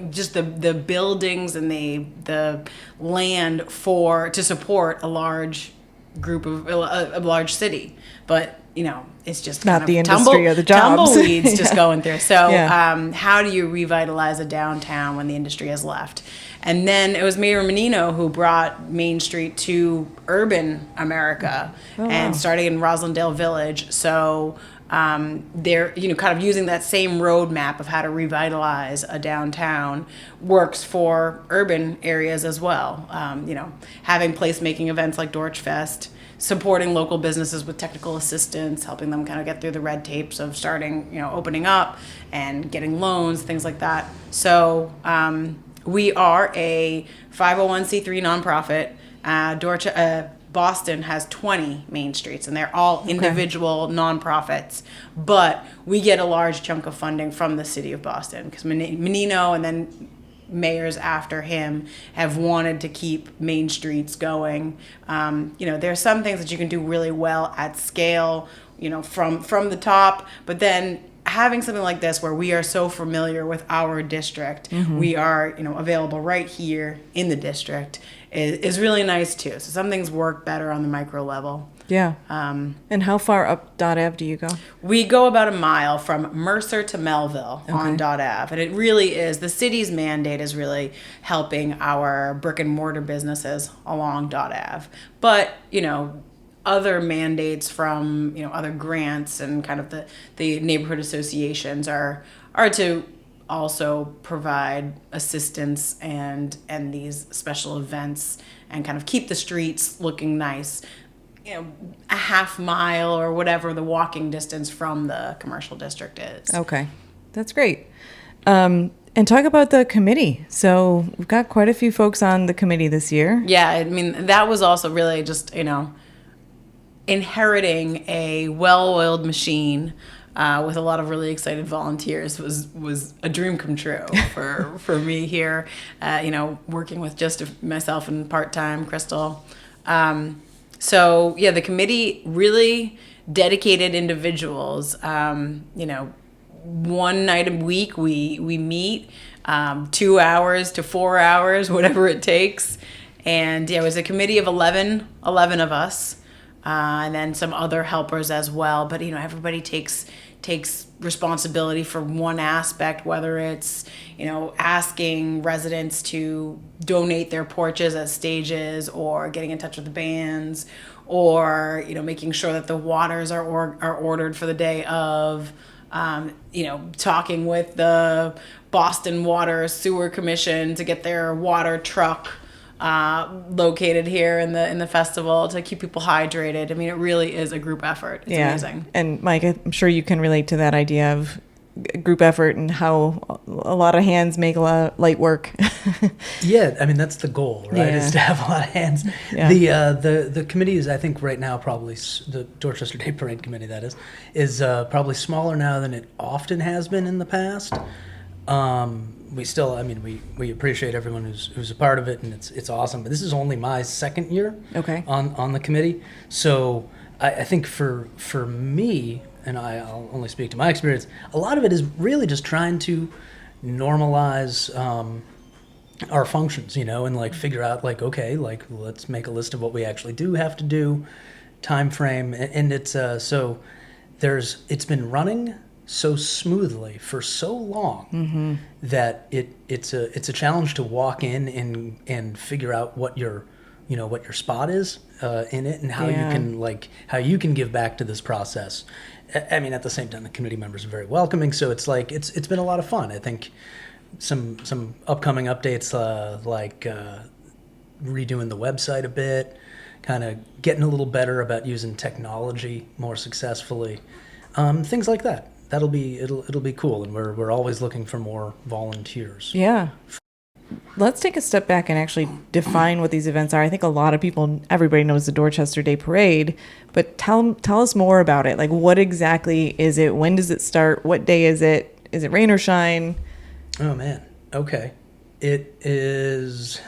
just the buildings and the land to support a large group of a large city, but it's just Not kind the of industry or the jobs. tumbleweeds just Yeah. going through. So Yeah. how do you revitalize a downtown when the industry has left? And then it was Mayor Menino who brought Main Street to urban America and starting in Roslindale Village. So they're kind of using that same roadmap of how to revitalize a downtown works for urban areas as well. Having placemaking events like Dorchfest, supporting local businesses with technical assistance, helping them kind of get through the red tapes of starting, opening up and getting loans, things like that. So we are a 501c3 nonprofit. Boston has 20 main streets, and they're all individual nonprofits, but we get a large chunk of funding from the city of Boston because Menino and then mayors after him have wanted to keep main streets going. There's some things that you can do really well at scale, from the top, but then having something like this where we are so familiar with our district, we are, available right here in the district is really nice too. So some things work better on the micro level. Yeah. And how far up Dot Ave do you go? We go about a mile from Mercer to Melville on Dot Ave. And it really is, the city's mandate is really helping our brick and mortar businesses along Dot Ave. But, other mandates from, other grants and kind of the neighborhood associations are to also provide assistance and these special events and kind of keep the streets looking nice, a half mile or whatever the walking distance from the commercial district is. Okay. That's great. And talk about the committee. So we've got quite a few folks on the committee this year. Yeah, I mean, that was also really just, inheriting a well-oiled machine with a lot of really excited volunteers was a dream come true for me here, working with just myself and part-time Crystal. So yeah, the committee really dedicated individuals. One night a week we meet, 2 hours to 4 hours, whatever it takes. And yeah, it was a committee of 11 of us, and then some other helpers as well. But everybody takes responsibility for one aspect, whether it's asking residents to donate their porches as stages, or getting in touch with the bands, or making sure that the waters are ordered for the day of, talking with the Boston Water Sewer Commission to get their water truck located here in the festival to keep people hydrated. I mean, it really is a group effort. It's amazing. And Mike, I'm sure you can relate to that idea of group effort and how a lot of hands make a lot of light work. Yeah, I mean, that's the goal, right? Yeah. Is to have a lot of hands. Yeah. The committee is, I think, right now probably the Dorchester Day Parade Committee, that is probably smaller now than it often has been in the past. We still, I mean, we appreciate everyone who's a part of it, and it's awesome. But this is only my second year on the committee, so I think for me, and I'll only speak to my experience, a lot of it is really just trying to normalize our functions, and figure out okay, let's make a list of what we actually do have to do, time frame, and it's so it's been running so smoothly for so long that it's a challenge to walk in and figure out what your spot is in it, and how you can give back to this process. I mean, at the same time, the committee members are very welcoming, so it's like it's been a lot of fun. I think some upcoming updates, redoing the website a bit, kind of getting a little better about using technology more successfully, things like that. It'll be cool, and we're always looking for more volunteers. Yeah. Let's take a step back and actually define what these events are. I think a lot of people, everybody knows the Dorchester Day Parade, but tell us more about it. Like, what exactly is it? When does it start? What day is it? Is it rain or shine? Oh man. Okay. It is.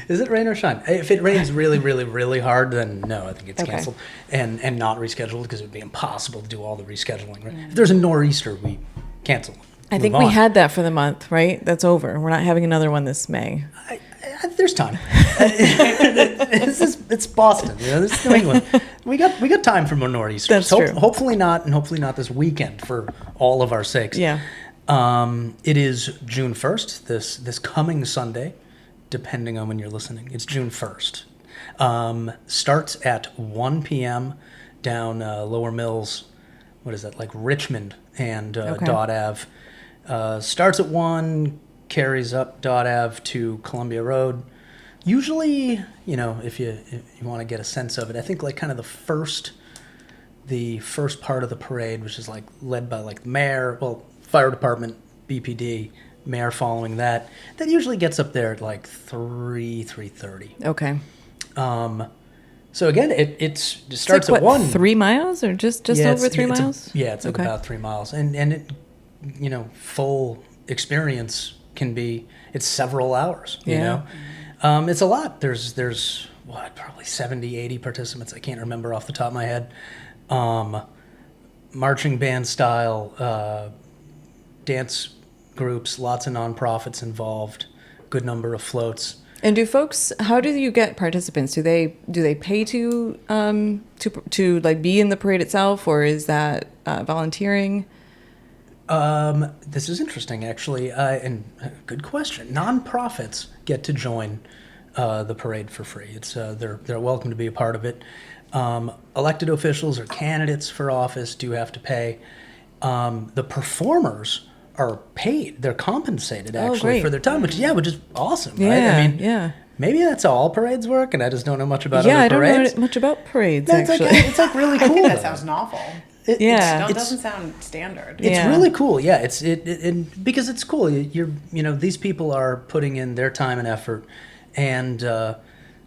Is it rain or shine? If it rains really, really, really hard, then no, I think it's canceled and not rescheduled, because it would be impossible to do all the rescheduling. Right? If there's a nor'easter, we cancel. I think we had that for the month, right? That's over. We're not having another one this May. There's time. It's Boston. This is New England. We got time for more nor'easters. That's true. Hopefully not, and hopefully not this weekend, for all of our sakes. Yeah. It is June 1st, this coming Sunday, depending on when you're listening. It's June 1st. Starts at 1 p.m. down Lower Mills. What is that, like Richmond and Dot Ave. Starts at 1, carries up Dot Ave to Columbia Road. Usually, if you want to get a sense of it, I think like kind of the first part of the parade, which is like led by like the mayor, fire department, BPD, mayor following that usually gets up there at like 3:30. Okay. So again, it starts like, at 1. 3 miles or just over 3 miles? It's like about 3 miles, and it, full experience can be, it's several hours. It's a lot. There's probably 70, 80 participants. I can't remember off the top of my head. Marching band style, dance groups, lots of nonprofits involved, good number of floats. And how do you get participants? Do they pay to like be in the parade itself, or is that volunteering? This is interesting, actually, and good question. Nonprofits get to join the parade for free. It's they're welcome to be a part of it. Elected officials or candidates for office do have to pay. The performers are paid. They're compensated actually for their time, which is awesome, right? I mean, maybe that's how all parades work, and I just don't know much about other parades. I don't know much about parades, actually. It's like really cool. I think that sounds awful. It doesn't sound standard. It's really cool. Yeah, it's because it's cool. These people are putting in their time and effort, and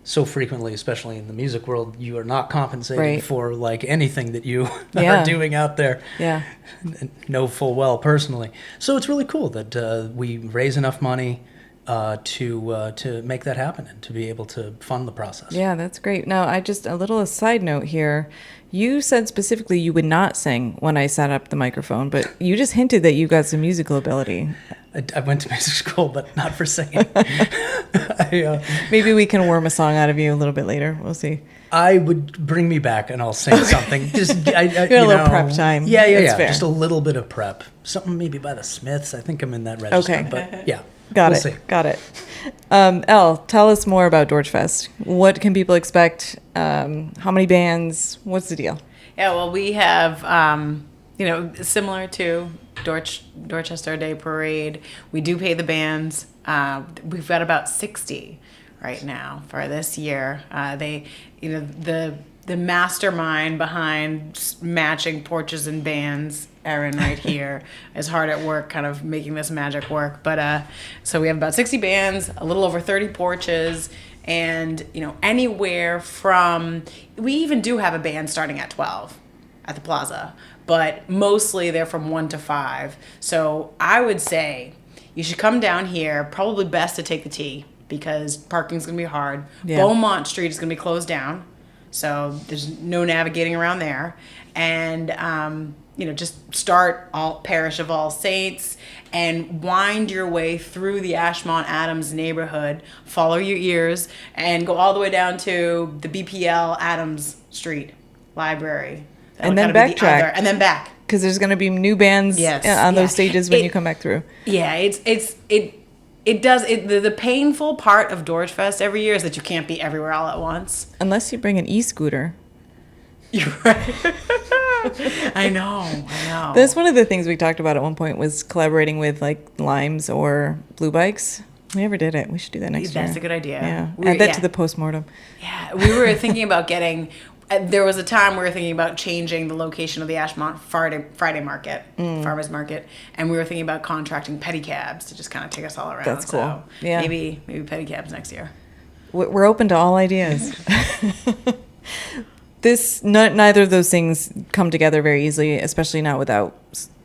so frequently, especially in the music world, you are not compensated for like anything that you are doing out there. Yeah, know full well personally. So it's really cool that we raise enough money to make that happen and to be able to fund the process. Yeah, that's great. Now, a little side note here. You said specifically you would not sing when I set up the microphone, but you just hinted that you got some musical ability. I went to music school, but not for singing. Maybe we can worm a song out of you a little bit later. We'll see. I would bring me back and I'll sing something. Just you got a little prep time. Yeah. Fair. Just a little bit of prep. Something maybe by the Smiths. I think I'm in that register. Okay. But yeah. Got it. Elle, tell us more about Dorchfest. What can people expect? How many bands? What's the deal? Yeah, well, we have, similar to Dorchester Day Parade, we do pay the bands. We've got about 60 right now for this year. The mastermind behind matching porches and bands, Erin right here, is hard at work kind of making this magic work. But so we have about 60 bands, a little over 30 porches, and anywhere from, we even do have a band starting at 12 at the plaza, but mostly they're from 1 to 5. So I would say you should come down here, probably best to take the T, because parking's going to be hard. Yeah. Beaumont Street is going to be closed down, so there's no navigating around there. And, just start Parish of All Saints and wind your way through the Ashmont Adams neighborhood, follow your ears, and go all the way down to the BPL Adams Street Library. And then backtrack. And then back. Because there's going to be new bands on those stages when you come back through. Yeah, the painful part of Dorchfest every year is that you can't be everywhere all at once. Unless you bring an e-scooter. You're right. I know. That's one of the things we talked about at one point was collaborating with like Limes or Blue Bikes. We never did it. We should do that next year. That's a good idea. Yeah. Add that to the postmortem. Yeah. We were thinking about there was a time we were thinking about changing the location of the Ashmont Friday market, farmers market, and we were thinking about contracting pedicabs to just kind of take us all around. That's cool. So yeah. Maybe pedicabs next year. We're open to all ideas. Neither of those things come together very easily, especially not without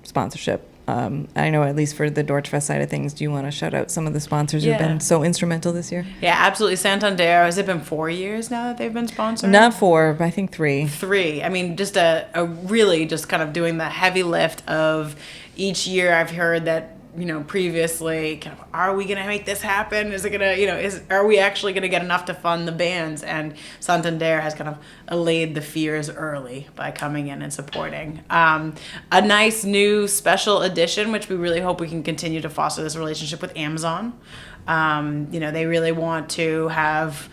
sponsorship. I know at least for the Dorchfest side of things, do you want to shout out some of the sponsors who've been so instrumental this year? Yeah, absolutely. Santander, has it been 4 years now that they've been sponsored? Not 4, but I think 3. 3. I mean, just a really just kind of doing the heavy lift of each year. I've heard that, previously, kind of, are we going to make this happen? Is it going to, are we actually going to get enough to fund the bands? And Santander has kind of allayed the fears early by coming in and supporting. A nice new special edition, which we really hope we can continue to foster this relationship with Amazon. They really want to have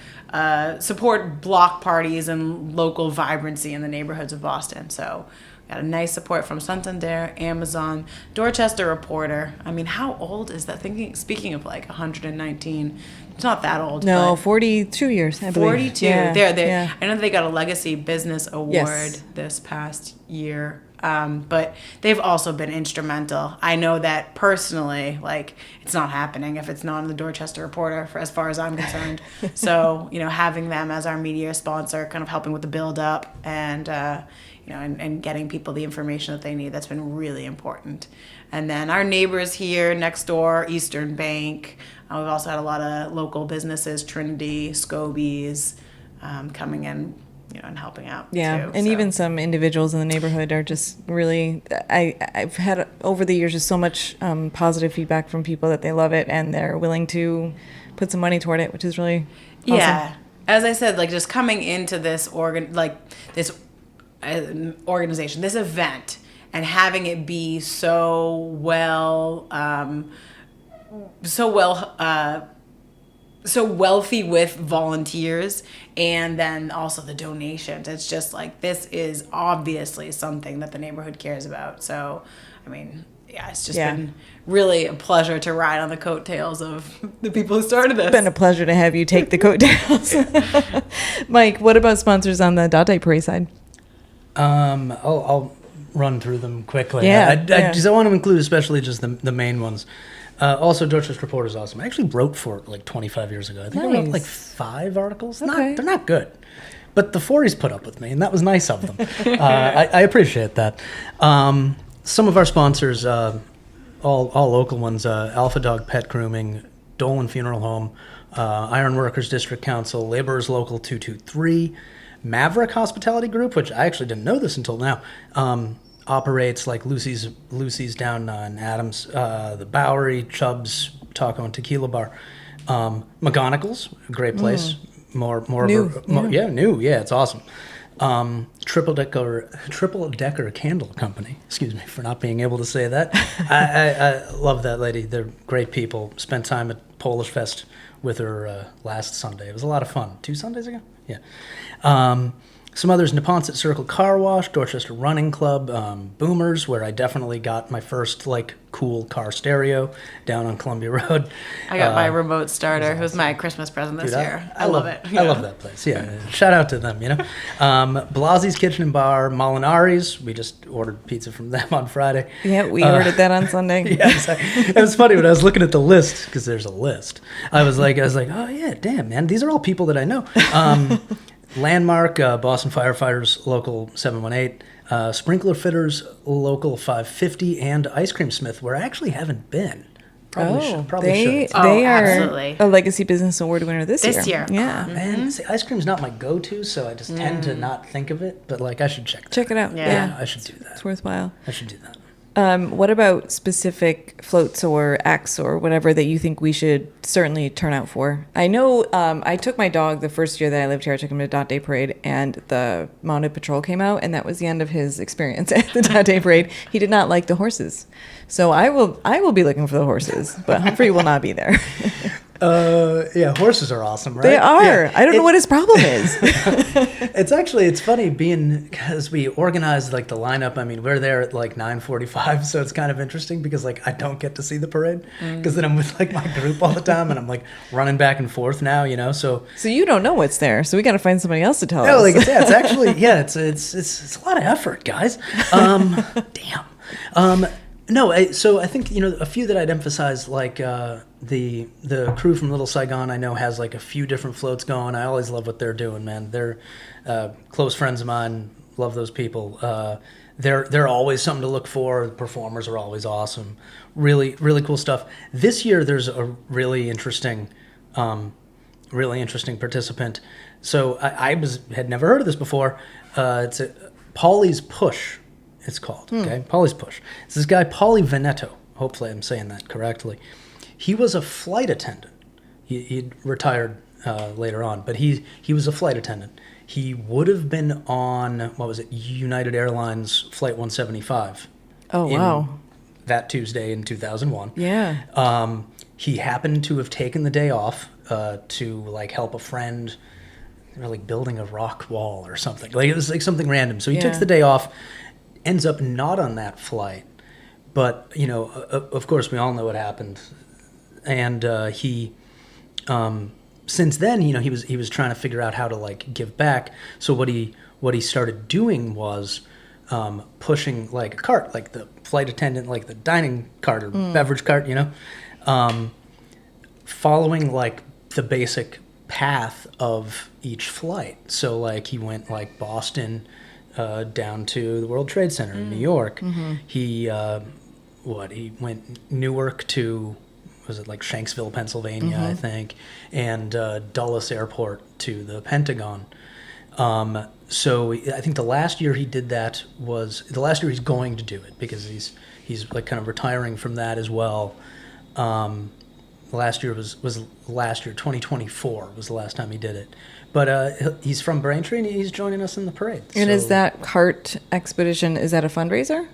support block parties and local vibrancy in the neighborhoods of Boston. So got a nice support from Santander, Amazon, Dorchester Reporter. I mean, how old is that? Speaking of like 119, it's not that old. No, 42 years, I believe. 42. Yeah. I know they got a Legacy Business Award this past year. But they've also been instrumental. I know that personally, like, it's not happening if it's not in the Dorchester Reporter, as far as I'm concerned. So, having them as our media sponsor, kind of helping with the build up and, and getting people the information that they need, that's been really important. And then our neighbors here next door, Eastern Bank. We've also had a lot of local businesses, Trinity, Scobies, coming in, and helping out. Yeah, too, and even some individuals in the neighborhood are just really, I've had over the years just so much positive feedback from people that they love it and they're willing to put some money toward it, which is really awesome. Yeah. As I said, like, just coming into this organization, this event, and having it be so wealthy with volunteers, and then also the donations. It's just like, this is obviously something that the neighborhood cares about. So, I mean, it's just been really a pleasure to ride on the coattails of the people who started this. It's been a pleasure to have you take the coattails. Mike, what about sponsors on the DotLife Parade side? I'll run through them quickly. Yeah, I want to include especially just the main ones. Also, Dorchester Reporter is awesome. I actually wrote for it like 25 years ago. I think I wrote like 5 articles. Okay. They're not good. But the Forrys put up with me, and that was nice of them. I appreciate that. Some of our sponsors, all local ones, Alpha Dog Pet Grooming, Dolan Funeral Home, Iron Workers District Council, Laborers Local 223, Maverick Hospitality Group, which I actually didn't know this until now, operates like Lucy's down in Adams, the Bowery, Chubb's Taco and Tequila Bar, McGonagall's, a great place. New. It's awesome. Triple Decker Candle Company. Excuse me for not being able to say that. I love that lady. They're great people. Spent time at Polish Fest with her last Sunday. It was a lot of fun. 2 Sundays ago? Yeah. Some others, Neponset Circle Car Wash, Dorchester Running Club, Boomers, where I definitely got my first, like, cool car stereo down on Columbia Road. I got my remote starter. It was my Christmas present this year. I love it. I love that place. Yeah. Shout out to them, Blasi's Kitchen and Bar, Molinari's. We just ordered pizza from them on Friday. Yeah, we ordered that on Sunday. Yeah, exactly. It was funny when I was looking at the list, because there's a list. I was like, oh, yeah, damn, man. These are all people that I know. Landmark, Boston Firefighters, Local 718, Sprinkler Fitters, Local 550, and Ice Cream Smith, where I actually haven't been. Probably should. They are absolutely. a Legacy Business Award winner this year. This year. Yeah. Man, see, ice cream's not my go-to, so I just tend to not think of it, but, like, I should check that. Check it out. Yeah. I should do that. It's worthwhile. I should do that. What about specific floats or acts or whatever that you think we should certainly turn out for? I know I took my dog the first year that I lived here. I took him to Dot Day Parade, and the Mounted Patrol came out, and that was the end of his experience at the Dot Day Parade. He did not like the horses. So I will be looking for the horses, but Humphrey will not be there. Yeah, horses are awesome, right? They are. Yeah. I don't know what his problem is. It's funny because we organized like the lineup. I mean, we're there at like 9:45, so it's kind of interesting because like I don't get to see the parade because then I'm with like my group all the time and I'm like running back and forth now, So You don't know what's there, so we got to find somebody else to tell no, us. like it's actually it's a lot of effort, guys. Damn. No, so I think a few that I'd emphasize, like the crew from Little Saigon, I know has like a few different floats going. I always love what they're doing, man. They're close friends of mine. Love those people. They're always something to look for. The performers are always awesome. Really, really cool stuff. This year, there's a really interesting participant. So I had never heard of this before. It's Polly's Push. It's called, okay? Polly's Push. It's this guy, Polly Veneto. Hopefully I'm saying that correctly. He was a flight attendant. He retired later on, but he was a flight attendant. He would have been on, United Airlines Flight 175. Oh, wow. That Tuesday in 2001. Yeah. He happened to have taken the day off to, like, help a friend. They were, like, building a rock wall or something. Like, it was, like, something random. So he took the day off. Ends up not on that flight, but of course we all know what happened, and he since then he was trying to figure out how to like give back. So what he started doing was pushing like a cart, like the flight attendant, like the dining cart or beverage cart, following like the basic path of each flight. So like he went like Boston. Down to the World Trade Center in New York. Mm-hmm. He went Newark to, was it like Shanksville, Pennsylvania, I think, and Dulles Airport to the Pentagon. So I think the last year he did that was the last year he's going to do it because he's like kind of retiring from that as well. Last year was 2024 was the last time he did it. But he's from Braintree, and he's joining us in the parade. And is that cart expedition, is that a fundraiser?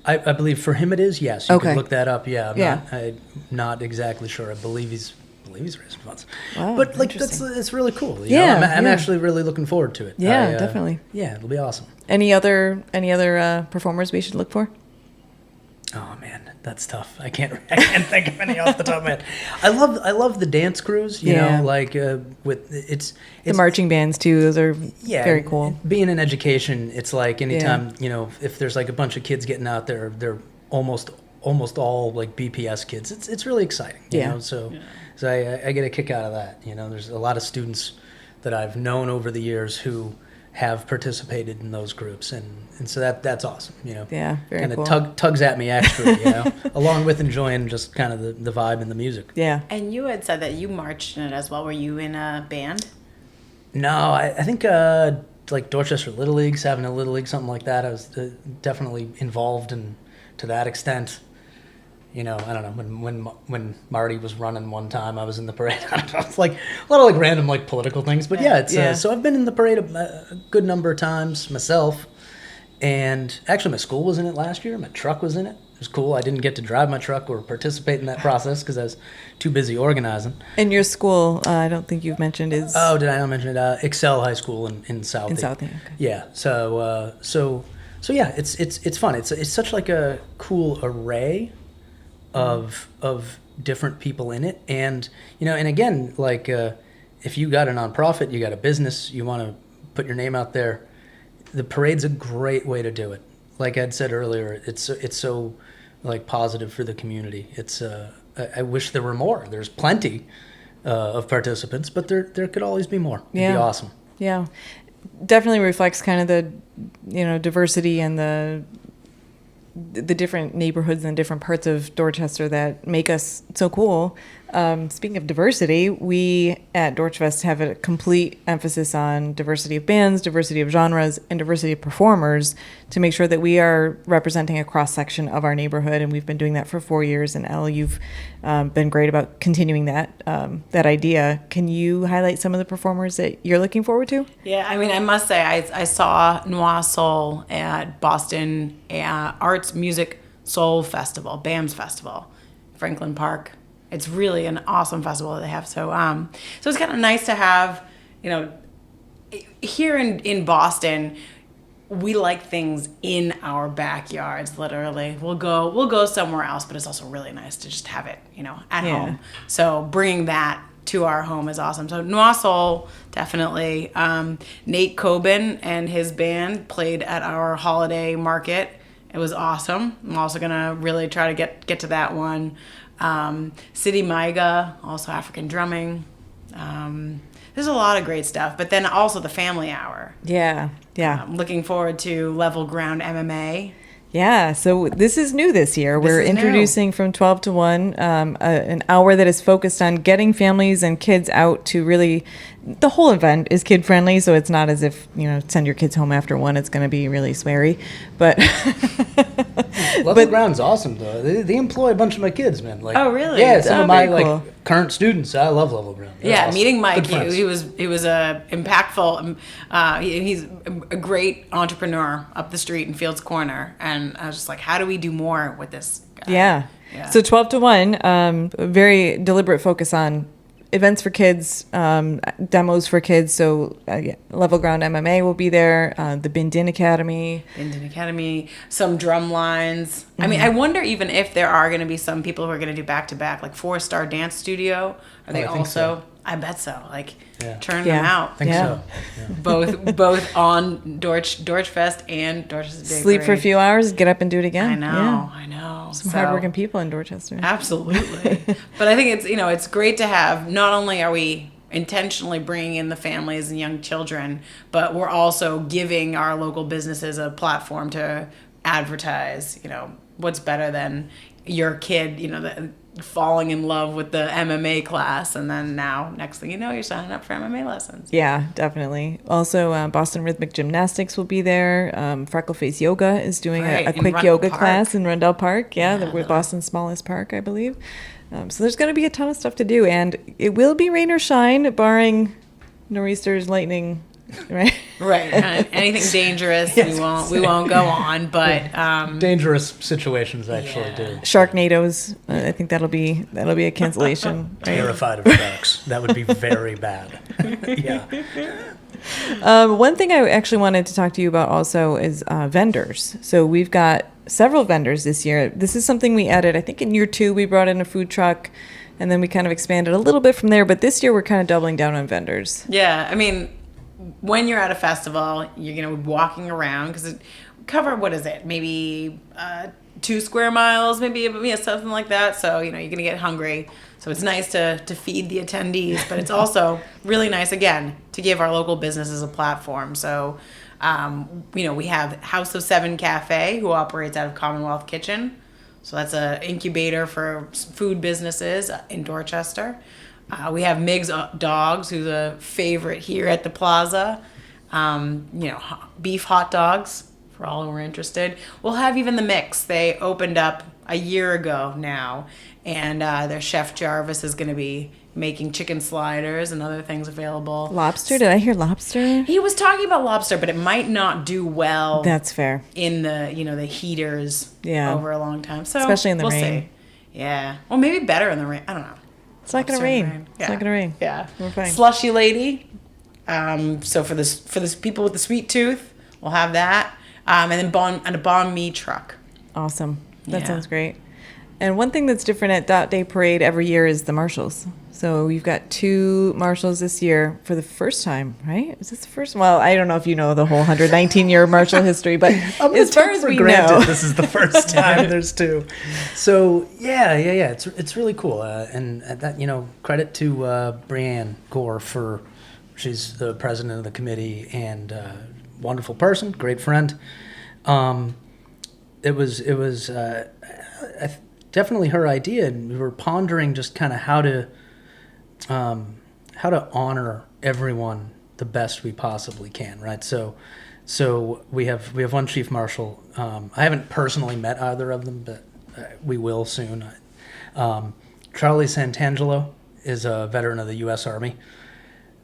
I believe for him it is, yes. You could look that up, yeah. I'm not exactly sure. I believe he's raising funds. Wow, but like it's really cool. I'm actually really looking forward to it. Yeah, definitely. Yeah, it'll be awesome. Any other performers we should look for? Oh man, that's tough. I can't think of any off the top of my head. I love the dance crews. You know, like with it's the marching bands too. Those are very cool. Being in education, it's like anytime if there's like a bunch of kids getting out there, they're almost all like BPS kids. It's really exciting. You know? So I get a kick out of that. There's a lot of students that I've known over the years who have participated in those groups, and so that's awesome. Yeah, very kind of cool. tugs at me extra, along with enjoying just kind of the vibe and the music. Yeah. And you had said that you marched in it as well. Were you in a band? No, I think like Dorchester Little League, having a Little League, something like that. I was definitely involved in to that extent. I don't know, when Marty was running one time, I was in the parade. I don't know, it's like a lot of like random like political things, but so I've been in the parade a good number of times myself, and actually my school was in it last year. My truck was in it. It was cool. I didn't get to drive my truck or participate in that process because I was too busy organizing. And your school, I don't think you've mentioned is... Oh, did I not mention it? Excel High School in Southie. In Southie, okay. Yeah, so yeah, it's fun. It's such like a cool array of different people in it, and and again, like if you got a nonprofit, you got a business, you want to put your name out there, the parade's a great way to do it. Like Ed said earlier, it's so like positive for the community. It's I wish there were more. There's plenty of participants, but there could always be more. It'd be awesome. Yeah, definitely reflects kind of the diversity and the different neighborhoods and different parts of Dorchester that make us so cool. Speaking of diversity, we at Dorchfest have a complete emphasis on diversity of bands, diversity of genres, and diversity of performers to make sure that we are representing a cross-section of our neighborhood, and we've been doing that for 4 years. And Elle, you've been great about continuing that idea. Can you highlight some of the performers that you're looking forward to? Yeah, I mean, I must say, I saw Noir Soul at Boston Arts Music Soul Festival, BAMS Festival, Franklin Park. It's really an awesome festival that they have. So it's kind of nice to have, here in Boston, we like things in our backyards. Literally, we'll go somewhere else, but it's also really nice to just have it, at home. So bringing that to our home is awesome. So Noir Soul, definitely. Nate Coben and his band played at our holiday market. It was awesome. I'm also gonna really try to get to that one. City Maiga, also African drumming. There's a lot of great stuff, but then also the family hour. Yeah. I'm looking forward to Level Ground MMA. Yeah, so this is new this year. This We're is introducing new. from 12 to 1, an hour that is focused on getting families and kids out to really, the whole event is kid friendly, so it's not as if, send your kids home after 1, it's going to be really sweary. But Level Ground's awesome, though. They employ a bunch of my kids, man. Like, Oh, really? Yeah, some of my very cool. current students. I love Level Ground. They're Yeah, awesome. meeting Mike, Good friends. he was impactful. He's a great entrepreneur up the street in Fields Corner, and I was just like, how do we do more with this guy? Yeah. So 12 to 1, very deliberate focus on events for kids, demos for kids. So Level Ground MMA will be there, the Bindin Academy. Some drum lines. I mean, I wonder even if there are going to be some people who are going to do back-to-back, like 4-Star Dance Studio. Are they I think also? so. I bet so. Like, Yeah. turn Yeah. them out. I think so. Yeah. Both on Dorchfest and Dorchester Day Sleep for a Parade. few hours, get up and do it again. I know. Some hardworking people in Dorchester. Absolutely. But I think it's great to have, not only are we intentionally bringing in the families and young children, but we're also giving our local businesses a platform to advertise. What's better than your kid, falling in love with the MMA class, and then now next thing you know, you're signing up for MMA lessons. Yeah, definitely. Also, Boston Rhythmic Gymnastics will be there. Freckleface Yoga is doing Right, a in quick Rundle yoga Park. class in Rundle Park. Yeah, the Boston's smallest park, I believe. So there's going to be a ton of stuff to do, and it will be rain or shine, barring nor'easters, lightning, right? Right. Anything dangerous, we won't go on. But Dangerous situations actually do. Sharknadoes. I think that'll be a cancellation. Right? Terrified of sharks. That would be very bad. Yeah. One thing I actually wanted to talk to you about also is vendors. So we've got several vendors this year. This is something we added. I think in year 2 we brought in a food truck, and then we kind of expanded a little bit from there. But this year we're kind of doubling down on vendors. yeah, I mean, when you're at a festival, you're walking around because it cover, what is it? Maybe 2 square miles, maybe something like that. So you're gonna get hungry. So it's nice to feed the attendees, but it's also really nice again to give our local businesses a platform. So we have House of 7 Cafe, who operates out of Commonwealth Kitchen. So that's an incubator for food businesses in Dorchester. We have Mig's Dogs, who's a favorite here at the plaza. Beef hot dogs for all who are interested. We'll have even the Mix. They opened up a year ago now, and their chef Jarvis is going to be making chicken sliders and other things available. Lobster? Did I hear lobster? He was talking about lobster, but it might not do well That's fair. in the the heaters Yeah. over a long time. So Especially in the we'll rain. See. Yeah. Well, maybe better in the rain. I don't know. It's not going to Lobster in the rain. It's Yeah. not going to rain. Yeah. We're fine. Slushy lady. So for this people with the sweet tooth, we'll have that. And then a banh mi truck. Awesome. That Yeah. sounds great. And one thing that's different at Dot Day Parade every year is the marshals. So we've got 2 marshals this year for the first time, right? Is this the first? Well, I don't know if you know the whole 119-year marshal history, but I'm as far take as for we granted know, this is the first time there's 2. So yeah, it's really cool, and that credit to Brianne Gore for she's the president of the committee and wonderful person, great friend. It was definitely her idea, and we were pondering just kind of how to honor everyone the best we possibly can, right? So we have one chief marshal. I haven't personally met either of them, but we will soon. Charlie Santangelo is a veteran of the U.S. Army,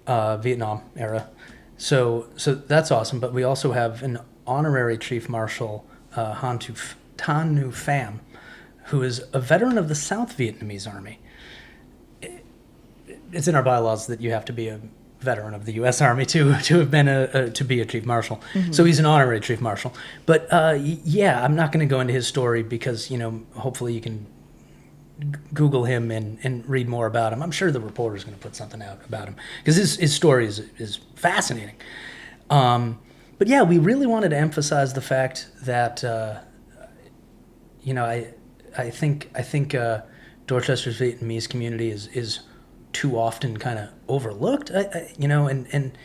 Vietnam era. So that's awesome. But we also have an honorary chief marshal, Tan Nhu Pham, who is a veteran of the South Vietnamese Army. It's in our bylaws that you have to be a veteran of the U.S. Army to have been to be a chief marshal. Mm-hmm. So he's an honorary chief marshal. But yeah, I'm not going to go into his story because hopefully you can Google him and read more about him. I'm sure the reporter's going to put something out about him because his story is fascinating. But yeah, we really wanted to emphasize the fact that I think Dorchester's Vietnamese community is too often kind of overlooked, and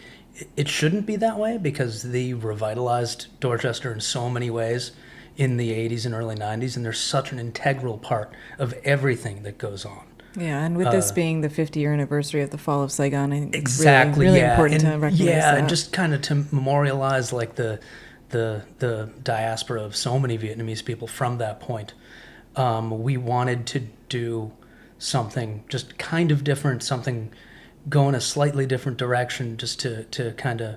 it shouldn't be that way because they revitalized Dorchester in so many ways in the 80s and early 90s, and they're such an integral part of everything that goes on. Yeah, and with this being the 50-year anniversary of the fall of Saigon, I think it's exactly, really important to recognize that. Yeah, and just kind of to memorialize like the diaspora of so many Vietnamese people from that point. We wanted to do something just kind of different, something go in a slightly different direction, just to kind of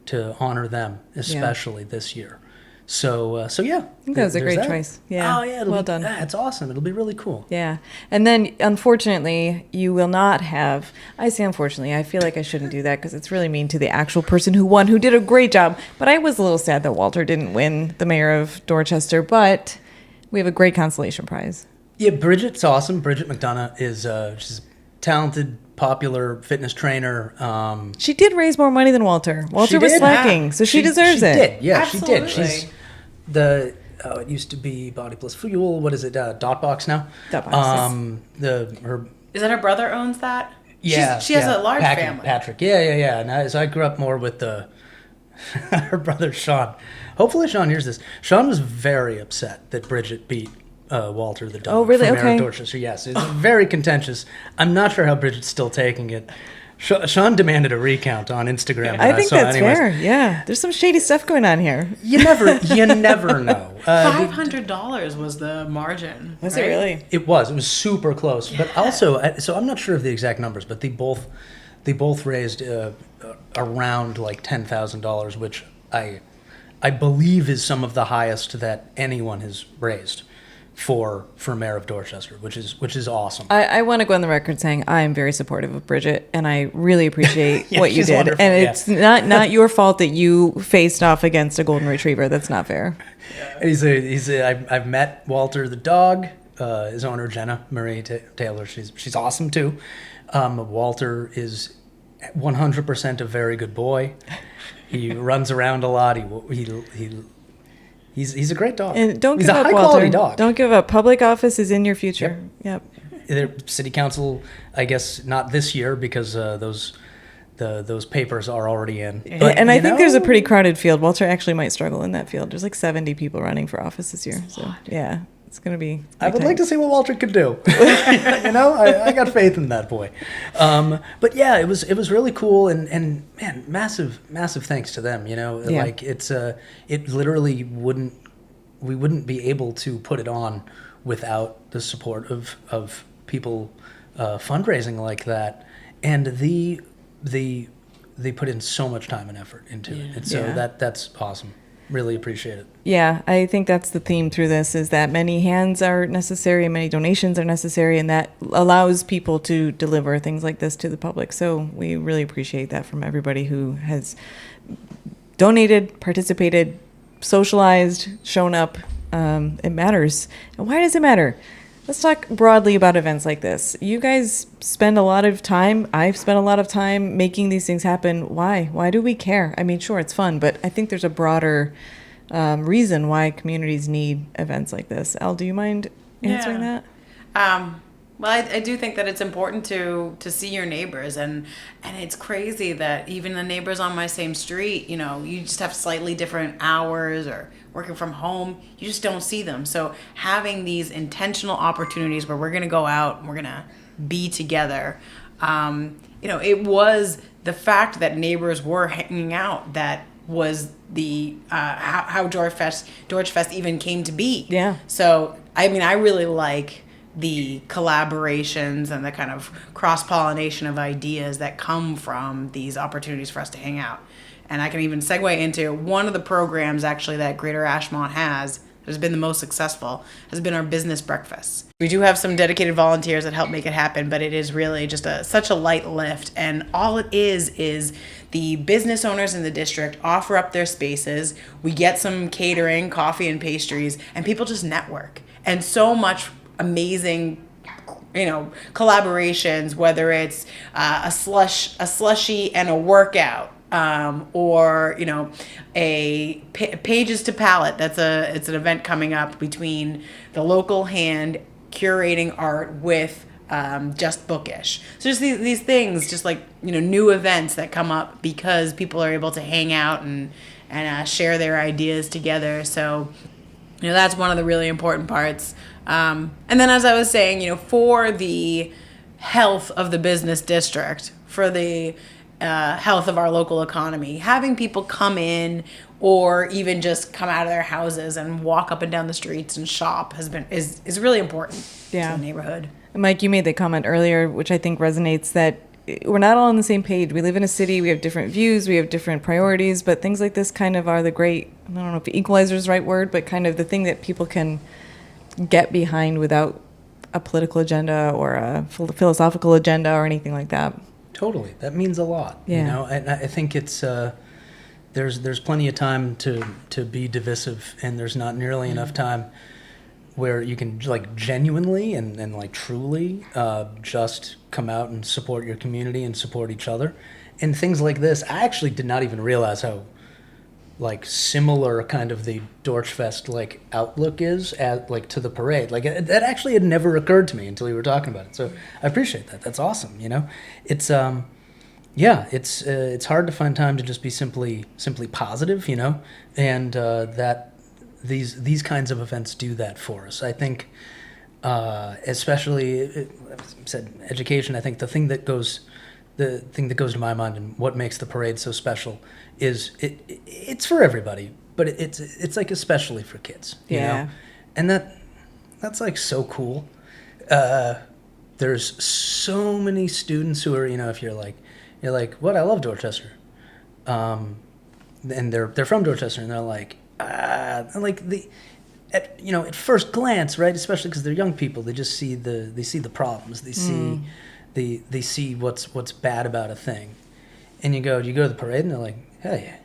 to honor them, especially this year. So yeah, I think that was a great choice. Yeah. Oh yeah, well done. Yeah, it's awesome. It'll be really cool. Yeah, and then unfortunately, you will not have. I say unfortunately. I feel like I shouldn't do that because it's really mean to the actual person who won, who did a great job. But I was a little sad that Walter didn't win the mayor of Dorchester. But we have a great consolation prize. Yeah, Bridget's awesome. Bridget McDonough is she's a talented, popular fitness trainer. She did raise more money than Walter. Walter was slacking, so she deserves it. She did, yeah, Absolutely. she did. She's the it used to be Body Plus Fuel. What is it? Dotbox now. Dotbox. Is that her brother owns that? Yeah, she has a large family. Patrick. Yeah. And so I grew up more with her brother Sean. Hopefully Sean hears this. Sean was very upset that Bridget beat Walter the dog. Oh, really? From Okay. Dorchester. Yes, it's very contentious. I'm not sure how Bridget's still taking it. Sean demanded a recount on Instagram. I think that's fair. Yeah, there's some shady stuff going on here. You never know. $500 was the margin. Was it really? It was super close. Yeah. But also, so I'm not sure of the exact numbers, but they both raised around like $10,000, which I believe is some of the highest that anyone has raised for mayor of Dorchester, which is awesome. I want to go on the record saying I am very supportive of Bridget, and I really appreciate what you did. Wonderful. And it's not your fault that you faced off against a golden retriever. That's not fair. I've met Walter the dog, his owner Jenna Marie Taylor. She's awesome too. Walter is 100% a very good boy. He runs around a lot. He's a great dog. And don't he's give a up, high Walter. quality dog. Don't give up. Public office is in your future. Yep. City council, I guess not this year because those papers are already in. But, and I think there's a pretty crowded field. Walter actually might struggle in that field. There's like 70 people running for office this year. So yeah, it's going to be. I would like to see what Walter could do. I got faith in that boy. But yeah, it was really cool and man, massive thanks to them. Like it literally we wouldn't be able to put it on without the support of people fundraising like that, and they put in so much time and effort into it, and so that's awesome. Really appreciate it. Yeah, I think that's the theme through this is that many hands are necessary and many donations are necessary, and that allows people to deliver things like this to the public. So we really appreciate that from everybody who has donated, participated, socialized, shown up. It matters. And why does it matter? Let's talk broadly about events like this. You guys spend a lot of time. I've spent a lot of time making these things happen. Why? Why do we care? I mean, sure, it's fun, but I think there's a broader reason why communities need events like this. Elle, do you mind answering that? Well, I do think that it's important to see your neighbors, and it's crazy that even the neighbors on my same street, you just have slightly different hours or working from home, you just don't see them. So having these intentional opportunities where we're going to go out and we're going to be together, it was the fact that neighbors were hanging out that was the how Dorchfest even came to be. Yeah. So I mean, I really like the collaborations and the kind of cross-pollination of ideas that come from these opportunities for us to hang out. And I can even segue into one of the programs actually that Greater Ashmont has been the most successful, has been our business breakfasts. We do have some dedicated volunteers that help make it happen, but it is really just such a light lift. And all it is the business owners in the district offer up their spaces. We get some catering, coffee and pastries, and people just network. And so much amazing, collaborations, whether it's a slushie and a workout, or a Pages to Palette. It's an event coming up between the local hand curating art with Just Bookish. So just these things, just like new events that come up because people are able to hang out and share their ideas together. So that's one of the really important parts. And then, as I was saying, for the health of the business district, for the health of our local economy, having people come in or even just come out of their houses and walk up and down the streets and shop is really important to the neighborhood. Mike, you made the comment earlier, which I think resonates, that we're not all on the same page. We live in a city, we have different views, we have different priorities, but things like this kind of are the great, I don't know if equalizer is the right word, but kind of the thing that people can get behind without a political agenda or a philosophical agenda or anything like that. Totally. That means a lot. Yeah. And I think it's there's plenty of time to be divisive, and there's not nearly enough time where you can genuinely and truly just come out and support your community and support each other. And things like this, I actually did not even realize how similar kind of the Dorchfest outlook is to the parade. That actually had never occurred to me until you were talking about it. So I appreciate that. That's awesome. It's it's hard to find time to just be simply positive. And that these kinds of events do that for us. I think, especially, as I said, education. I think the thing that goes to my mind and what makes the parade so special is it's for everybody, but it's especially for kids, and that's so cool. There's so many students who are, if you're like, what, I love Dorchester, and they're from Dorchester, and they're like, at first glance, right, especially because they're young people, they just see the problems, they see what's bad about a thing, and you go to the parade, and they're like, hell yeah,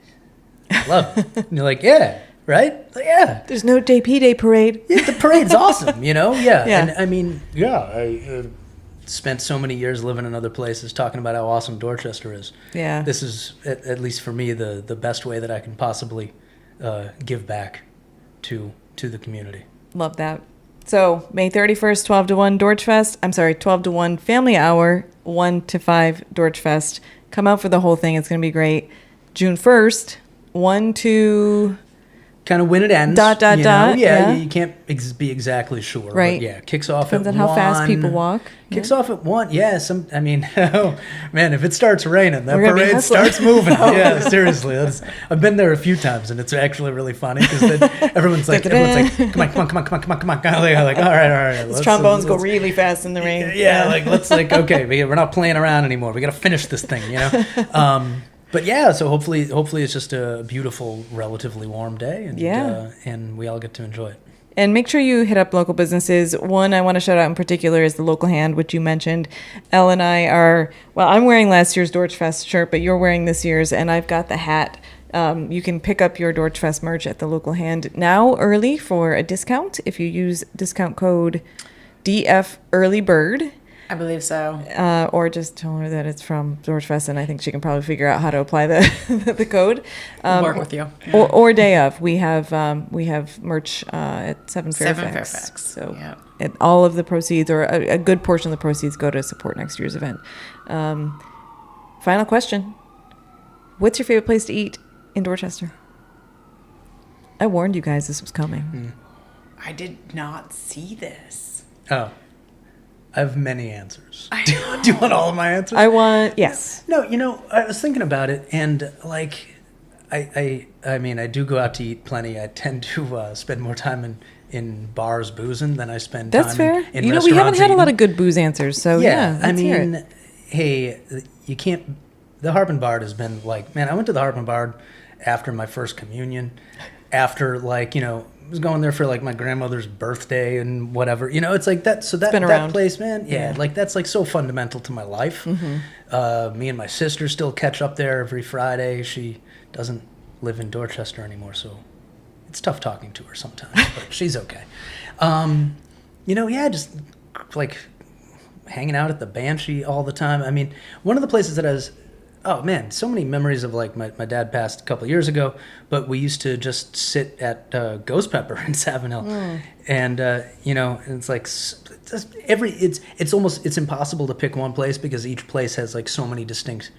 I love it. And you're like, yeah, right? Yeah. There's no JP Day parade. Yeah, the parade's awesome, Yeah. Yeah. And I mean, I spent so many years living in other places talking about how awesome Dorchester is. Yeah. This is, at least for me, the best way that I can possibly give back to the community. Love that. So May 31st, 12 to 1 Dorchfest. 12 to 1 Family Hour, 1 to 5 Dorchfest. Come out for the whole thing. It's going to be great. June 1st, 1 to... Kind of when it ends. Yeah. You can't be exactly sure. Right. But yeah, kicks off Depends at on 1. how fast people walk. Kicks off at 1. Yeah, oh, man, if it starts raining, that We're gonna be parade hustling. starts moving. Yeah, seriously. I've been there a few times, and it's actually really funny because then everyone's like, come on. Like, all right. Those trombones go really fast in the rain. Yeah, okay, we're not playing around anymore. We got to finish this thing, But yeah, so hopefully it's just a beautiful, relatively warm day, and we all get to enjoy it. And make sure you hit up local businesses. One I want to shout out in particular is the Local Hand, which you mentioned. Elle and I I'm wearing last year's Dorchfest shirt, but you're wearing this year's, and I've got the hat. You can pick up your Dorchfest merch at the Local Hand now early for a discount if you use discount code DF Early Bird. I believe so. Or just tell her that it's from Dorchfest, and I think she can probably figure out how to apply the the code. Work with you. Yeah. Or day of. We have merch at 7 Fairfax. 7 Fairfax. So Yeah. all of the proceeds, or a good portion of the proceeds, go to support next year's event. Final question: what's your favorite place to eat in Dorchester? I warned you guys this was coming. I did not see this. Oh, I have many answers. Do you want all of my answers? I want yes. No, I was thinking about it, and like, I mean, I do go out to eat plenty. I tend to spend more time in bars boozing than I spend That's time fair. in We restaurants haven't had a eating. lot of good booze answers, so yeah. I let's hear it. mean, hey, you can't. The Harp Bard has been like, man, I went to the Harp Bard after my first communion, after like, was going there for like my grandmother's birthday and whatever. It's like that. So that been around. place, man, yeah, like that's like so fundamental to my life. Me and my sister still catch up there every Friday. She doesn't live in Dorchester anymore, so it's tough talking to her sometimes, but she's okay. Just like hanging out at the Banshee all the time. I mean, one of the places that I was, oh man, so many memories of like my dad passed a couple of years ago, but we used to just sit at Ghost Pepper in Savin Hill, and and it's like it's impossible to pick one place because each place has like so many distinct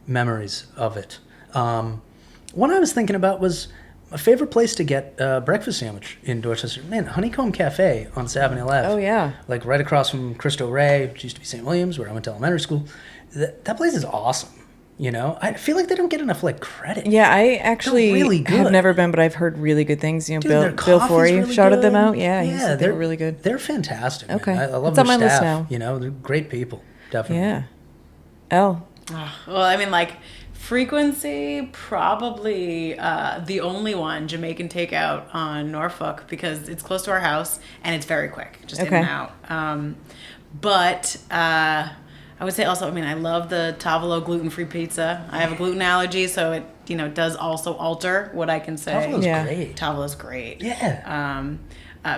memories of it. One I was thinking about was my favorite place to get a breakfast sandwich in Dorchester. Man, Honeycomb Cafe on Savin Hill Ave. Oh yeah. Like right across from Cristo Rey, which used to be St. Williams, where I went to elementary school. That place is awesome. I feel like they don't get enough like credit. Yeah, I actually really good. have never been, but I've heard really good things. Dude, Bill their coffee's Forry really shouted good. them out. Yeah, he Yeah, said they were really good. They're fantastic. Okay. Man. I love It's their on my list staff. now. They're great people. Definitely. Yeah. Elle. Well, I mean, like frequency, probably the only one, Jamaican Takeout on Norfolk, because it's close to our house and it's very quick, just in Okay. and out. But I would say also, I mean, I love the Tavolo gluten-free pizza. I have a gluten allergy, so it does also alter what I can say. Tavolo's Yeah. great. Tavolo's great. Yeah.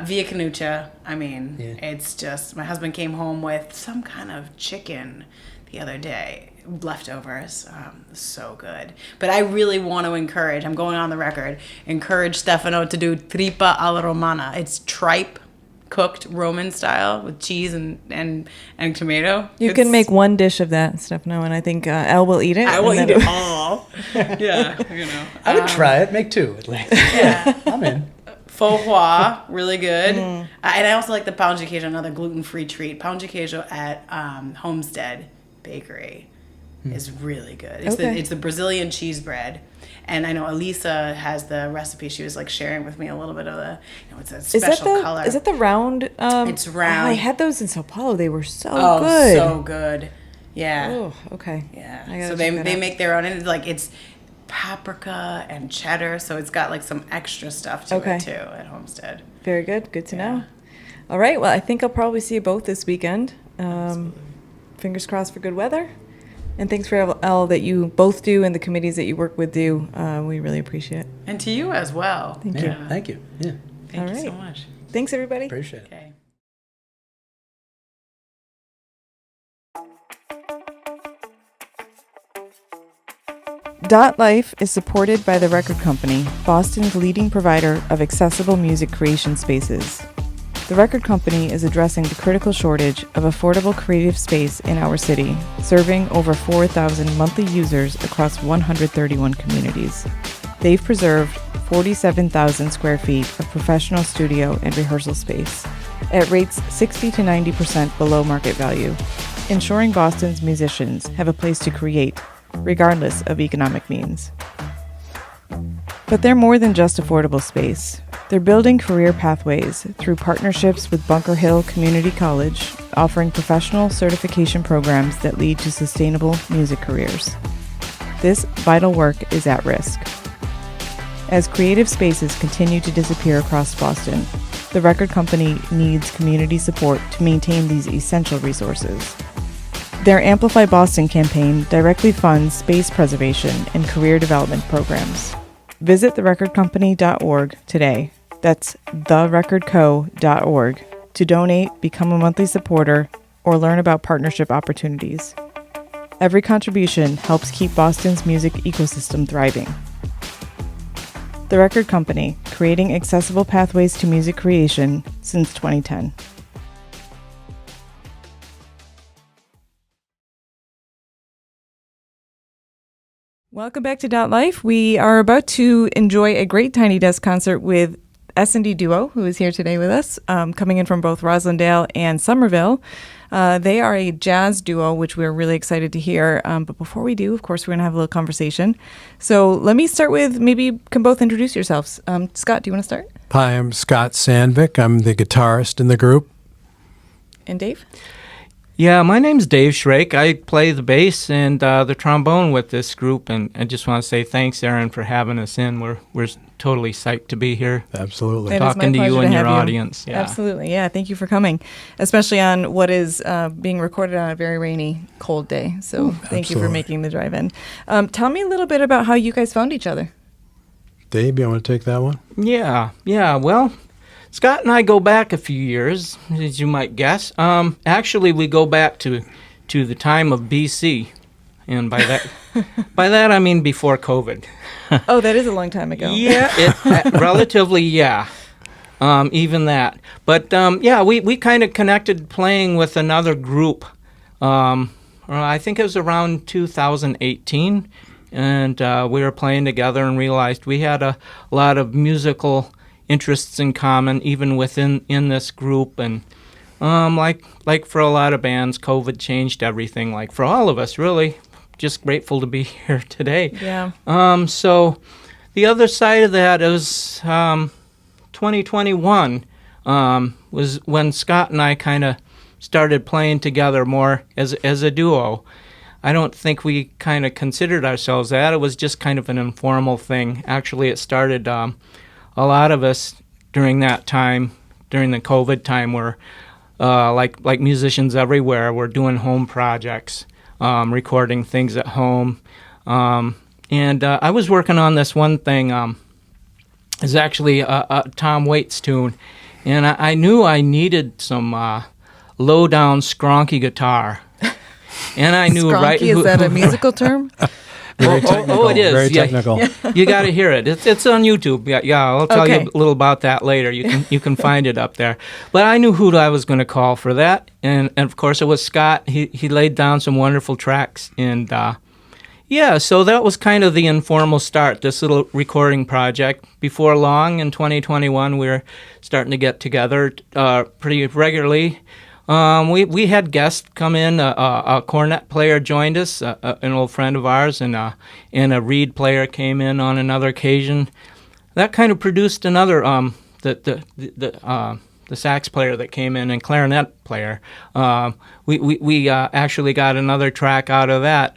Via Canucha, I mean, Yeah. it's just, my husband came home with some kind of chicken the other day, leftovers. So good. But I really want to encourage, I'm going on the record, encourage Stefano to do tripa alla romana. It's tripe cooked Roman style with cheese and tomato. You can make one dish of that, Stefano, and I think Elle will eat it. I will and eat then it all. Yeah, I would try it. Make two at least. Yeah. I'm in. Faux foie, really good. And I also like the pound de queijo, another gluten-free treat. Pound de queijo at Homestead Bakery is really good. It's the Brazilian cheese bread. And I know Elisa has the recipe. She was like sharing with me a little bit of the, it's a special color. Is it the round? It's round. I had those in Sao Paulo. They were so Oh, good. so good. Yeah. Oh, okay. Yeah. I gotta So check that they out. make their own, and it's paprika and cheddar, so it's got like some extra stuff to Okay. it too at Homestead. Very good. Good to Yeah. know. All right. Well, I think I'll probably see you both this weekend. Fingers crossed for good weather. And thanks for all that you both do and the committees that you work with do. We really appreciate it. And to you as well. Thank you. Yeah. Thank you. Yeah. Thank All you so right. much. Thanks, everybody. Appreciate it. Okay. DotLife is supported by the Record Company, Boston's leading provider of accessible music creation spaces. The Record Company is addressing the critical shortage of affordable creative space in our city, serving over 4,000 monthly users across 131 communities. They've preserved 47,000 square feet of professional studio and rehearsal space at rates 60 to 90% below market value, ensuring Boston's musicians have a place to create, regardless of economic means. But they're more than just affordable space. They're building career pathways through partnerships with Bunker Hill Community College, offering professional certification programs that lead to sustainable music careers. This vital work is at risk. As creative spaces continue to disappear across Boston, the Record Company needs community support to maintain these essential resources. Their Amplify Boston campaign directly funds space preservation and career development programs. Visit therecordcompany.org today. That's therecordco.org to donate, become a monthly supporter, or learn about partnership opportunities. Every contribution helps keep Boston's music ecosystem thriving. The Record Company, creating accessible pathways to music creation since 2010. Welcome back to DotLife. We are about to enjoy a great Tiny Desk concert with S&D Duo, who is here today with us, coming in from both Roslindale and Somerville. They are a jazz duo, which we're really excited to hear. But before we do, of course, we're going to have a little conversation. So let me start with, maybe you can both introduce yourselves. Scott, do you want to start? Hi, I'm Scott Sandvik. I'm the guitarist in the group. And Dave? Yeah, my name's Dave Shrake. I play the bass and the trombone with this group, and I just want to say thanks, Aaron, for having us in. We're totally psyched to be here. Absolutely. It is my talking to pleasure you and have your audience. Yeah. Absolutely. Yeah, thank you for coming, especially on what is being recorded on a very rainy, cold day. So thank you for absolutely. making the drive in. Tell me a little bit about how you guys found each other. Dave, you want to take that one? Yeah. Well, Scott and I go back a few years, as you might guess. Actually, we go back to the time of BC, and by that I mean before COVID. Oh, that is a long time ago. Yeah, relatively, yeah. Even that. But, we kind of connected playing with another group. I think it was around 2018, and we were playing together and realized we had a lot of musical interests in common, even within this group. And like for a lot of bands, COVID changed everything, like for all of us, really. Just grateful to be here today. Yeah. So the other side of that is 2021 was when Scott and I kind of started playing together more as a duo. I don't think we kind of considered ourselves that. It was just kind of an informal thing. Actually, it started, a lot of us during that time, during the COVID time, were like musicians everywhere, were doing home projects. Recording things at home. And I was working on this one thing. It's actually a Tom Waits tune. And I knew I needed some low-down, skronky guitar. And I knew Skronky, is that a musical term? Oh, it is. Very Yeah. technical. You got to hear it. It's on YouTube. Yeah, I'll tell Okay. you a little about that later. You can find it up there. But I knew who I was going to call for that, and of course it was Scott. He laid down some wonderful tracks, and so that was kind of the informal start. This little recording project. Before long, in 2021, we were starting to get together pretty regularly. We had guests come in. A cornet player joined us, an old friend of ours, and a reed player came in on another occasion. That kind of produced another the sax player that came in and clarinet player. We actually got another track out of that,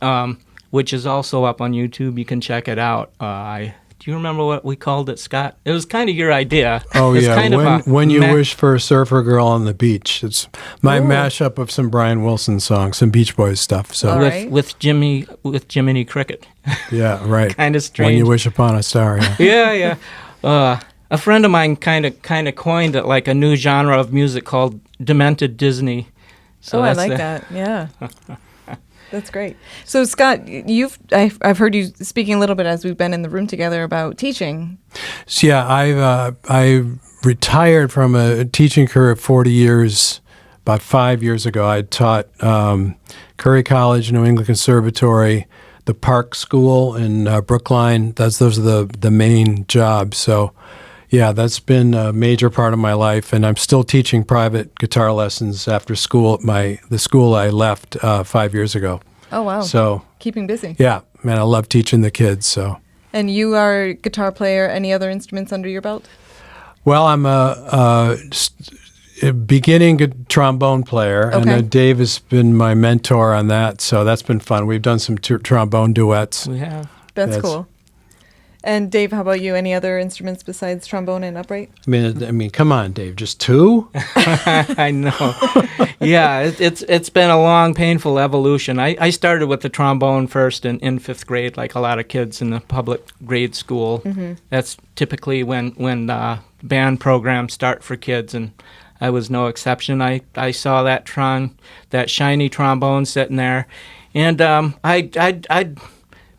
which is also up on YouTube. You can check it out. Do you remember what we called it, Scott? It was kind of your idea. Oh, It's yeah. kind of When You Wish for a Surfer Girl on the Beach. It's my mashup of some Brian Wilson songs, some Beach Boys stuff. So All right. with Jiminy Cricket. yeah, right. Kind of When strange. You Wish Upon a Star. Yeah. Yeah. A friend of mine kind of coined it like a new genre of music called Demented Disney. So I that's like the- that. Yeah. That's great. So Scott, I've heard you speaking a little bit as we've been in the room together about teaching. So yeah, I retired from a teaching career of 40 years. About 5 years ago, I taught Curry College, New England Conservatory, the Park School in Brookline. Those are the main jobs. So yeah, that's been a major part of my life, and I'm still teaching private guitar lessons after school at the school I left 5 years ago. Oh wow. So Keeping busy. yeah, man, I love teaching the kids. So And you are a guitar player. Any other instruments under your belt? well, I'm a beginning trombone player, and Okay. Dave has been my mentor on that. So that's been fun. We've done some trombone duets. We have. That's That's- cool. And Dave, how about you? Any other instruments besides trombone and upright? I mean, come on, Dave, just two? I know. Yeah, it's been a long, painful evolution. I started with the trombone first in fifth grade, like a lot of kids in the public grade school. Mm-hmm. That's typically when band programs start for kids, and I was no exception. I saw that shiny trombone sitting there, and I'd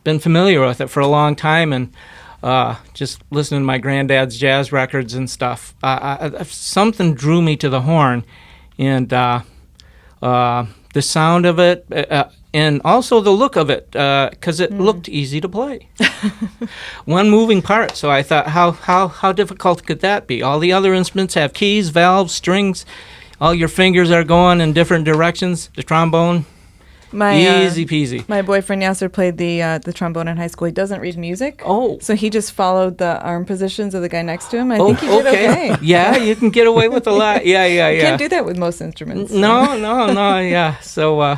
been familiar with it for a long time, and just listening to my granddad's jazz records and stuff. Something drew me to the horn, and the sound of it, and also the look of it, because it looked easy to play. One moving part, so I thought, how difficult could that be? All the other instruments have keys, valves, strings. All your fingers are going in different directions. The trombone, easy peasy. My boyfriend Yasser played the trombone in high school. He doesn't read music. Oh. So he just followed the arm positions of the guy next to him. I think he did okay. Yeah, you can get away with a lot. Yeah. You can't do that with most instruments. No, yeah. So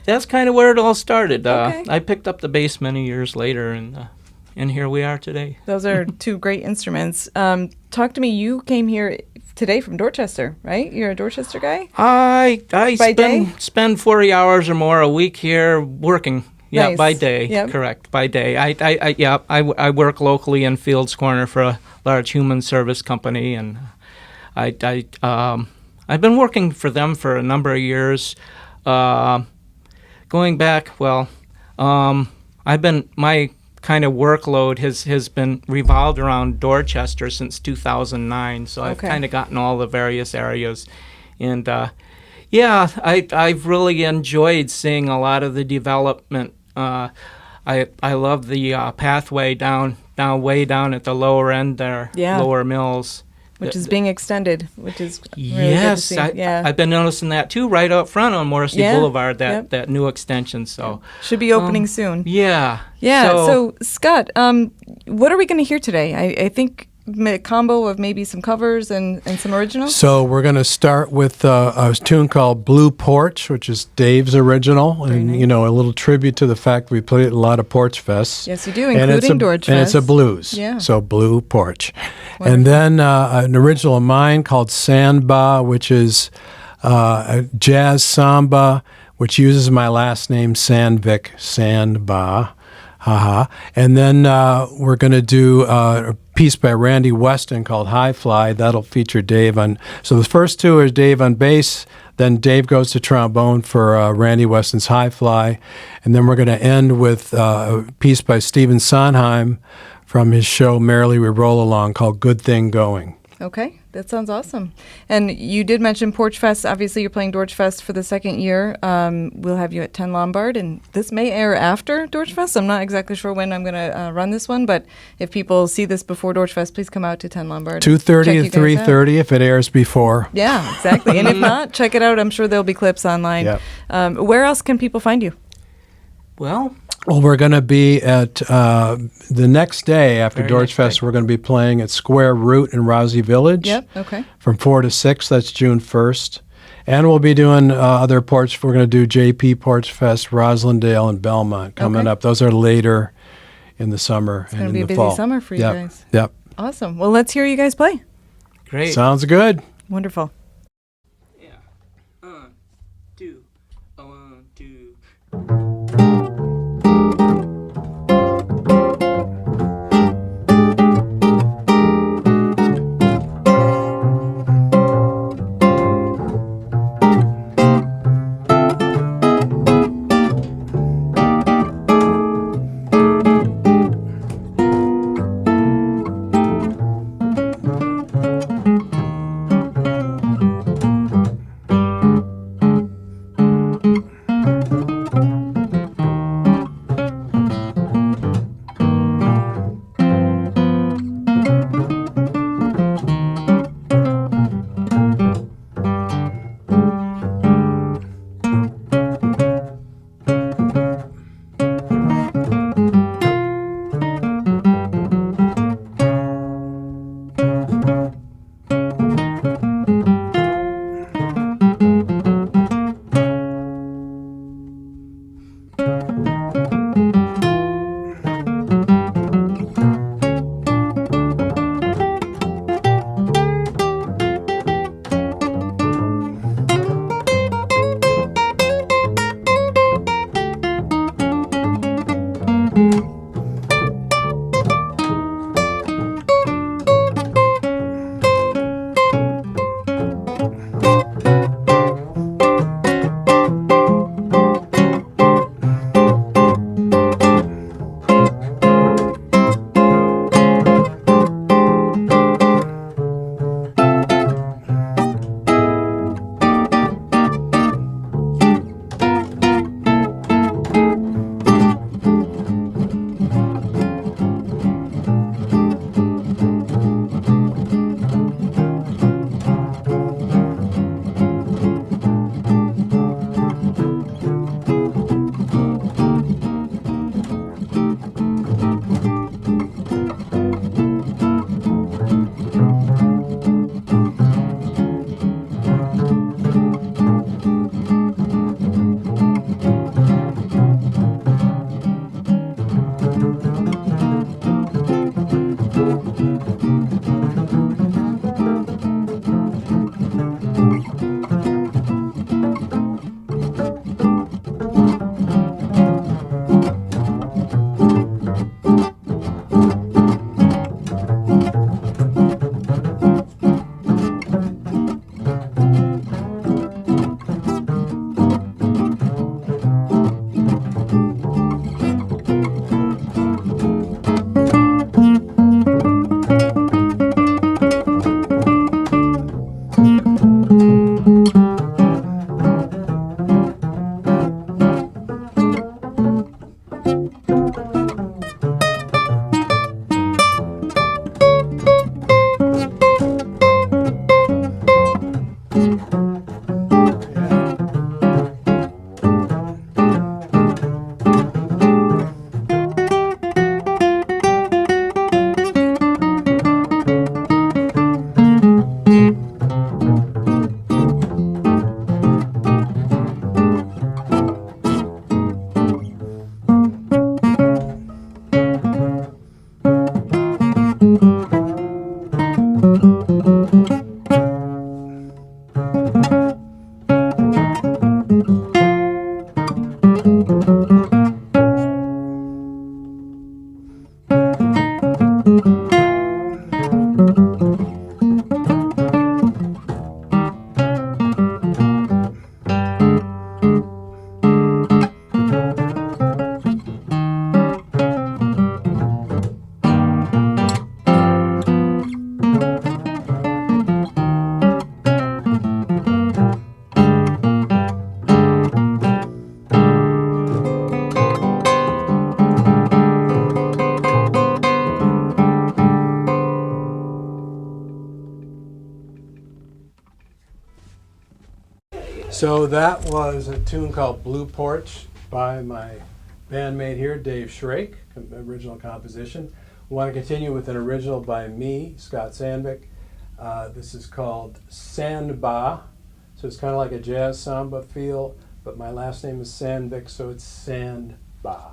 that's kind of where it all started. Okay. I picked up the bass many years later, and here we are today. Those are two great instruments. Talk to me. You came here today from Dorchester, right? You're a Dorchester guy? I By day? spend 40 hours or more a week here working. Yeah, Nice. by day. Yep. Correct. By day. I work locally in Fields Corner for a large human service company, and I've been working for them for a number of years. Going back, my kind of workload has been revolved around Dorchester since 2009. So I've Okay. kind of gotten all the various areas, and I've really enjoyed seeing a lot of the development. I love the pathway way down at the lower end there, Yeah. Lower Mills. Which is being extended, which is really Yes, good to see. I've been noticing that too, right up front on Morrissey Yeah, Boulevard, yep. that new extension. So Should be opening soon. yeah, Yeah. So Scott, what are we going to hear today? I think a combo of maybe some covers and some originals. So we're going to start with a tune called Blue Porch, which is Dave's original, and nice. you know, a little tribute to the fact we played at a lot of Porch Fests. Yes, you do, And including Dorchfest. And it's a blues. Yeah. So Blue Porch. And then an original of mine called Samba, which is a jazz samba, which uses my last name, Sandvik, Samba. Haha. And then we're going to do a piece by Randy Weston called High Fly. That'll feature Dave on. So the first two are Dave on bass. Then Dave goes to trombone for Randy Weston's High Fly. And then we're going to end with a piece by Stephen Sondheim from his show Merrily We Roll Along called Good Thing Going. Okay, that sounds awesome. And you did mention Porch Fest. Obviously, you're playing Dorchfest for the second year. We'll have you at 10 Lombard, and this may air after Dorchfest. I'm not exactly sure when I'm going to run this one, but if people see this before Dorchfest, please come out to 10 Lombard. 2:30 to 3:30 if it airs before. Yeah, exactly. And if not, check it out. I'm sure there'll be clips online. Yep. Where else can people find you? well, Well, we're going to be at the next day after Very next Dorchfest. day. We're going to be playing at Square Root in Rousey Village. Yep, okay. From 4 to 6. That's June 1st. And we'll be doing other porch. We're going to do JP Porch Fest, Roslindale, and Belmont coming Okay. up. Those are later in the summer It's and going to in be a the busy fall. summer for you Yep. guys. Yep. Awesome. Well, let's hear you guys play. great. Sounds good. Wonderful. Yeah. 1, 2, 1, 2. So that was a tune called Blue Porch by my bandmate here, Dave Shrake, original composition. We want to continue with an original by me, Scott Sandvik. This is called Sandba. So it's kind of like a jazz samba feel, but my last name is Sandvik, so it's Sandba.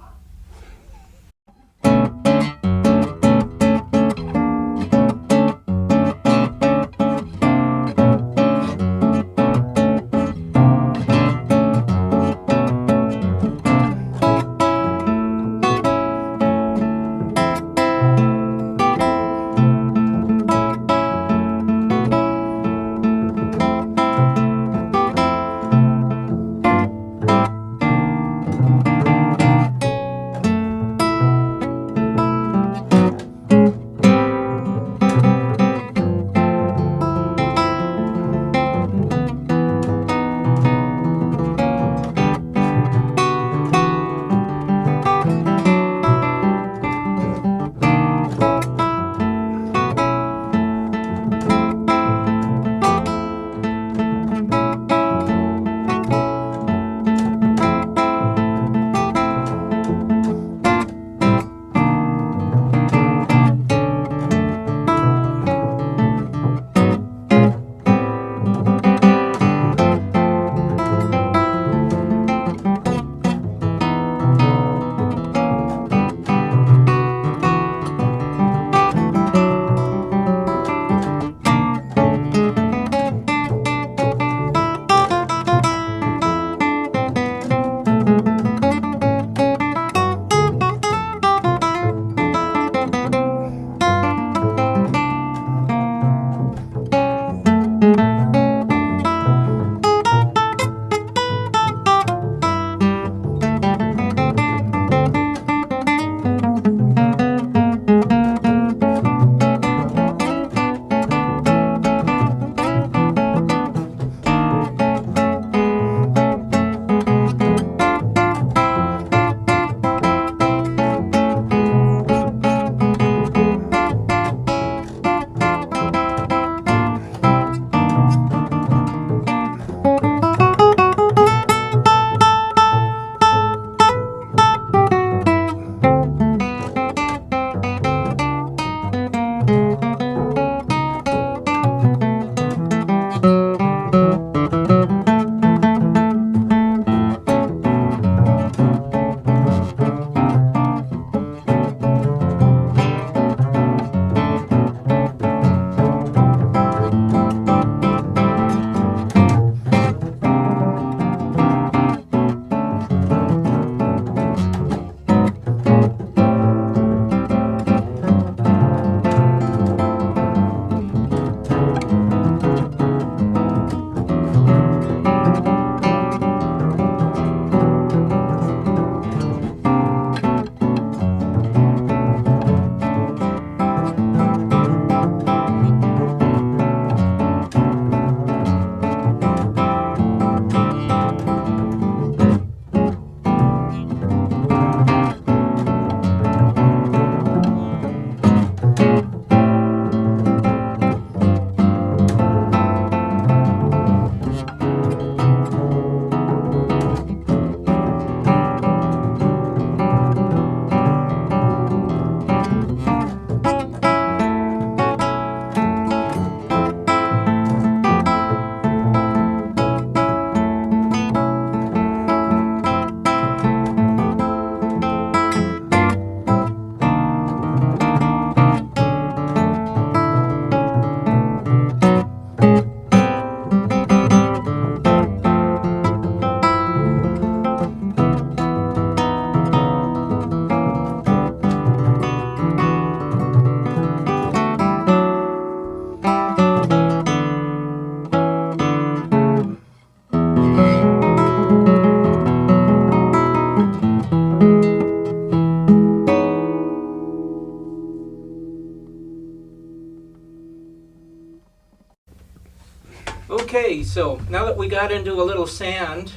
Okay, so now that we got into a little sand,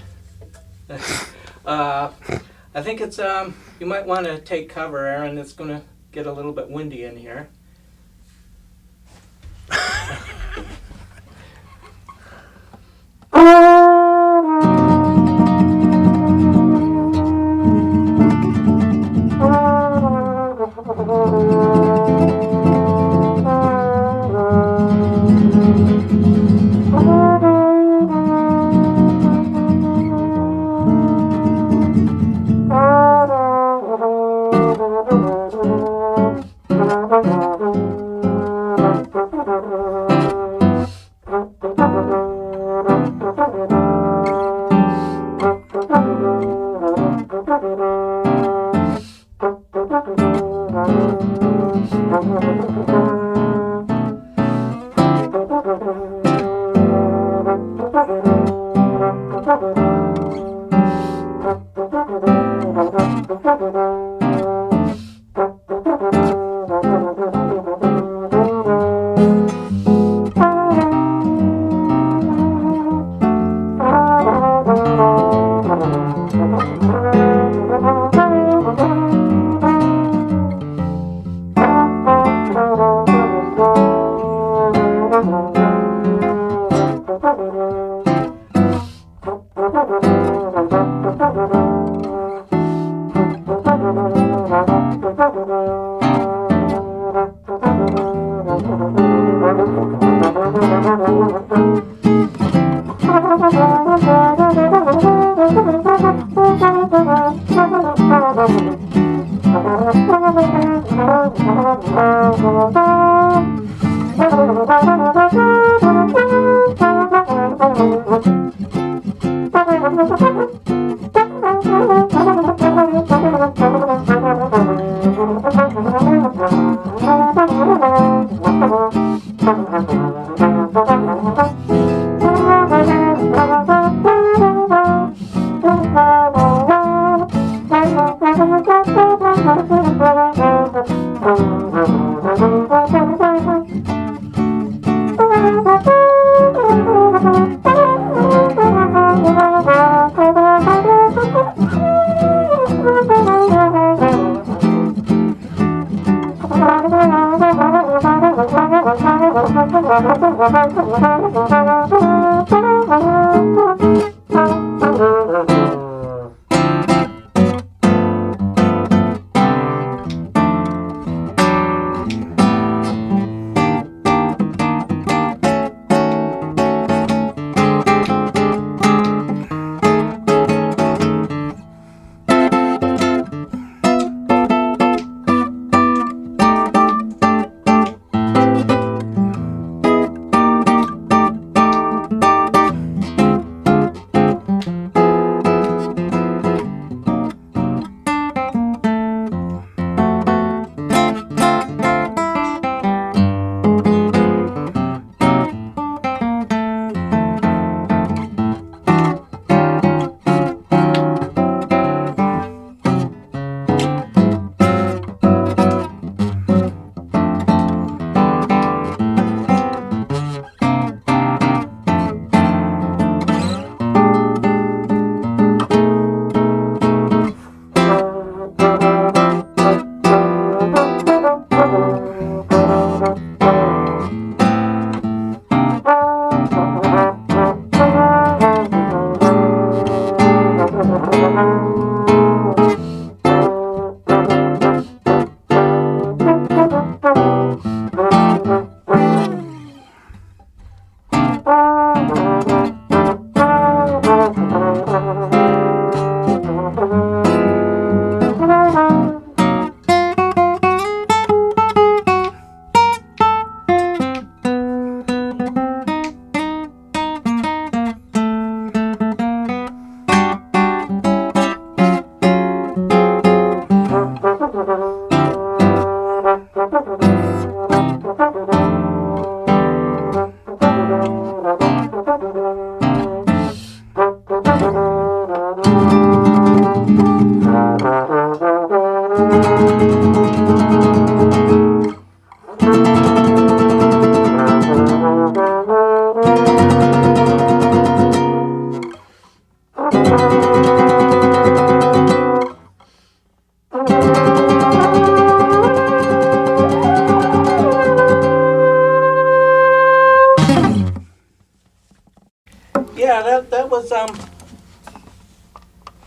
I think it's you might want to take cover, Aaron. It's going to get a little bit windy in here.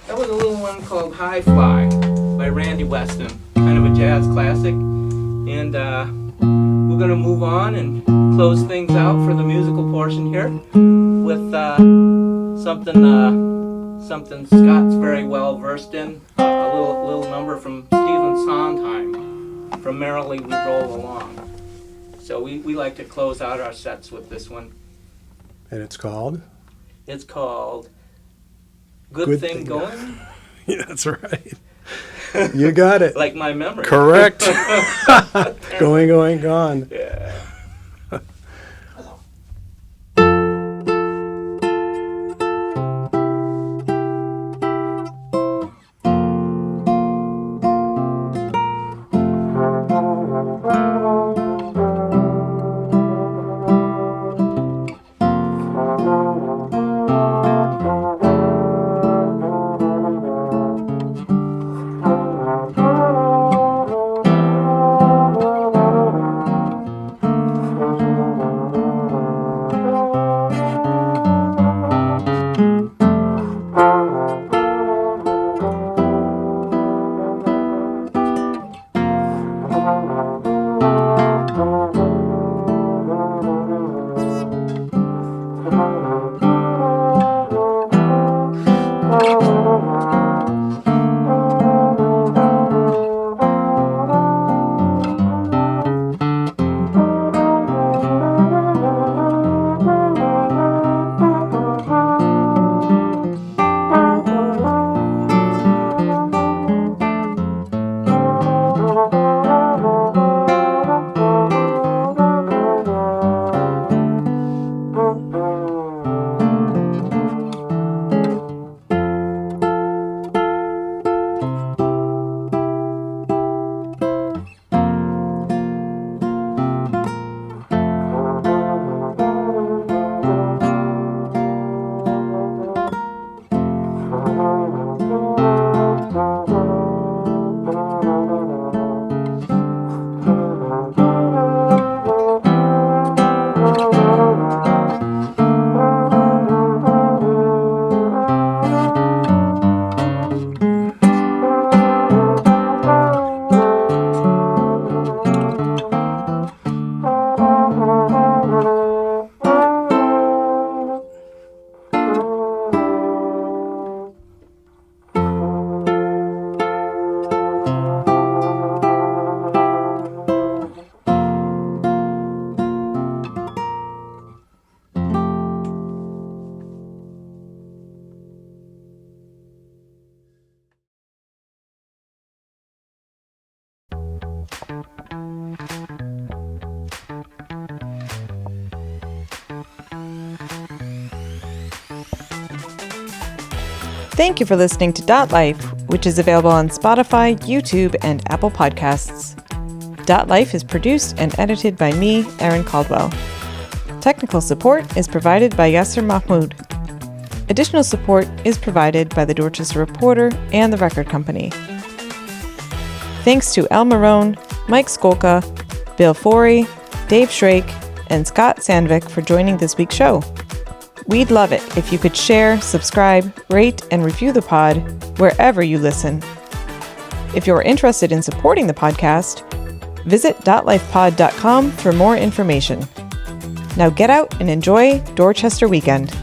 That was a little one called High Fly by Randy Weston, kind of a jazz classic. And we're going to move on and close things out for the musical portion here with something Scott's very well versed in, a little number from Stephen Sondheim from Merrily We Roll Along. So we like to close out our sets with this one. And it's called? It's called Good Thing Going. Yeah, that's right. You got it. Like my memory. Correct. Going, going, gone. Yeah. Thank you for listening to DotLife, which is available on Spotify, YouTube, and Apple Podcasts. DotLife is produced and edited by me, Erin Caldwell. Technical support is provided by Yasser Mahmoud. Additional support is provided by the Dorchester Reporter and the Record Company. Thanks to Elle Marrone, Mike Szkolka, Bill Forry, Dave Shrake, and Scott Sandvik for joining this week's show. We'd love it if you could share, subscribe, rate, and review the pod wherever you listen. If you're interested in supporting the podcast, visit DotLifePod.com for more information. Now get out and enjoy Dorchester Weekend.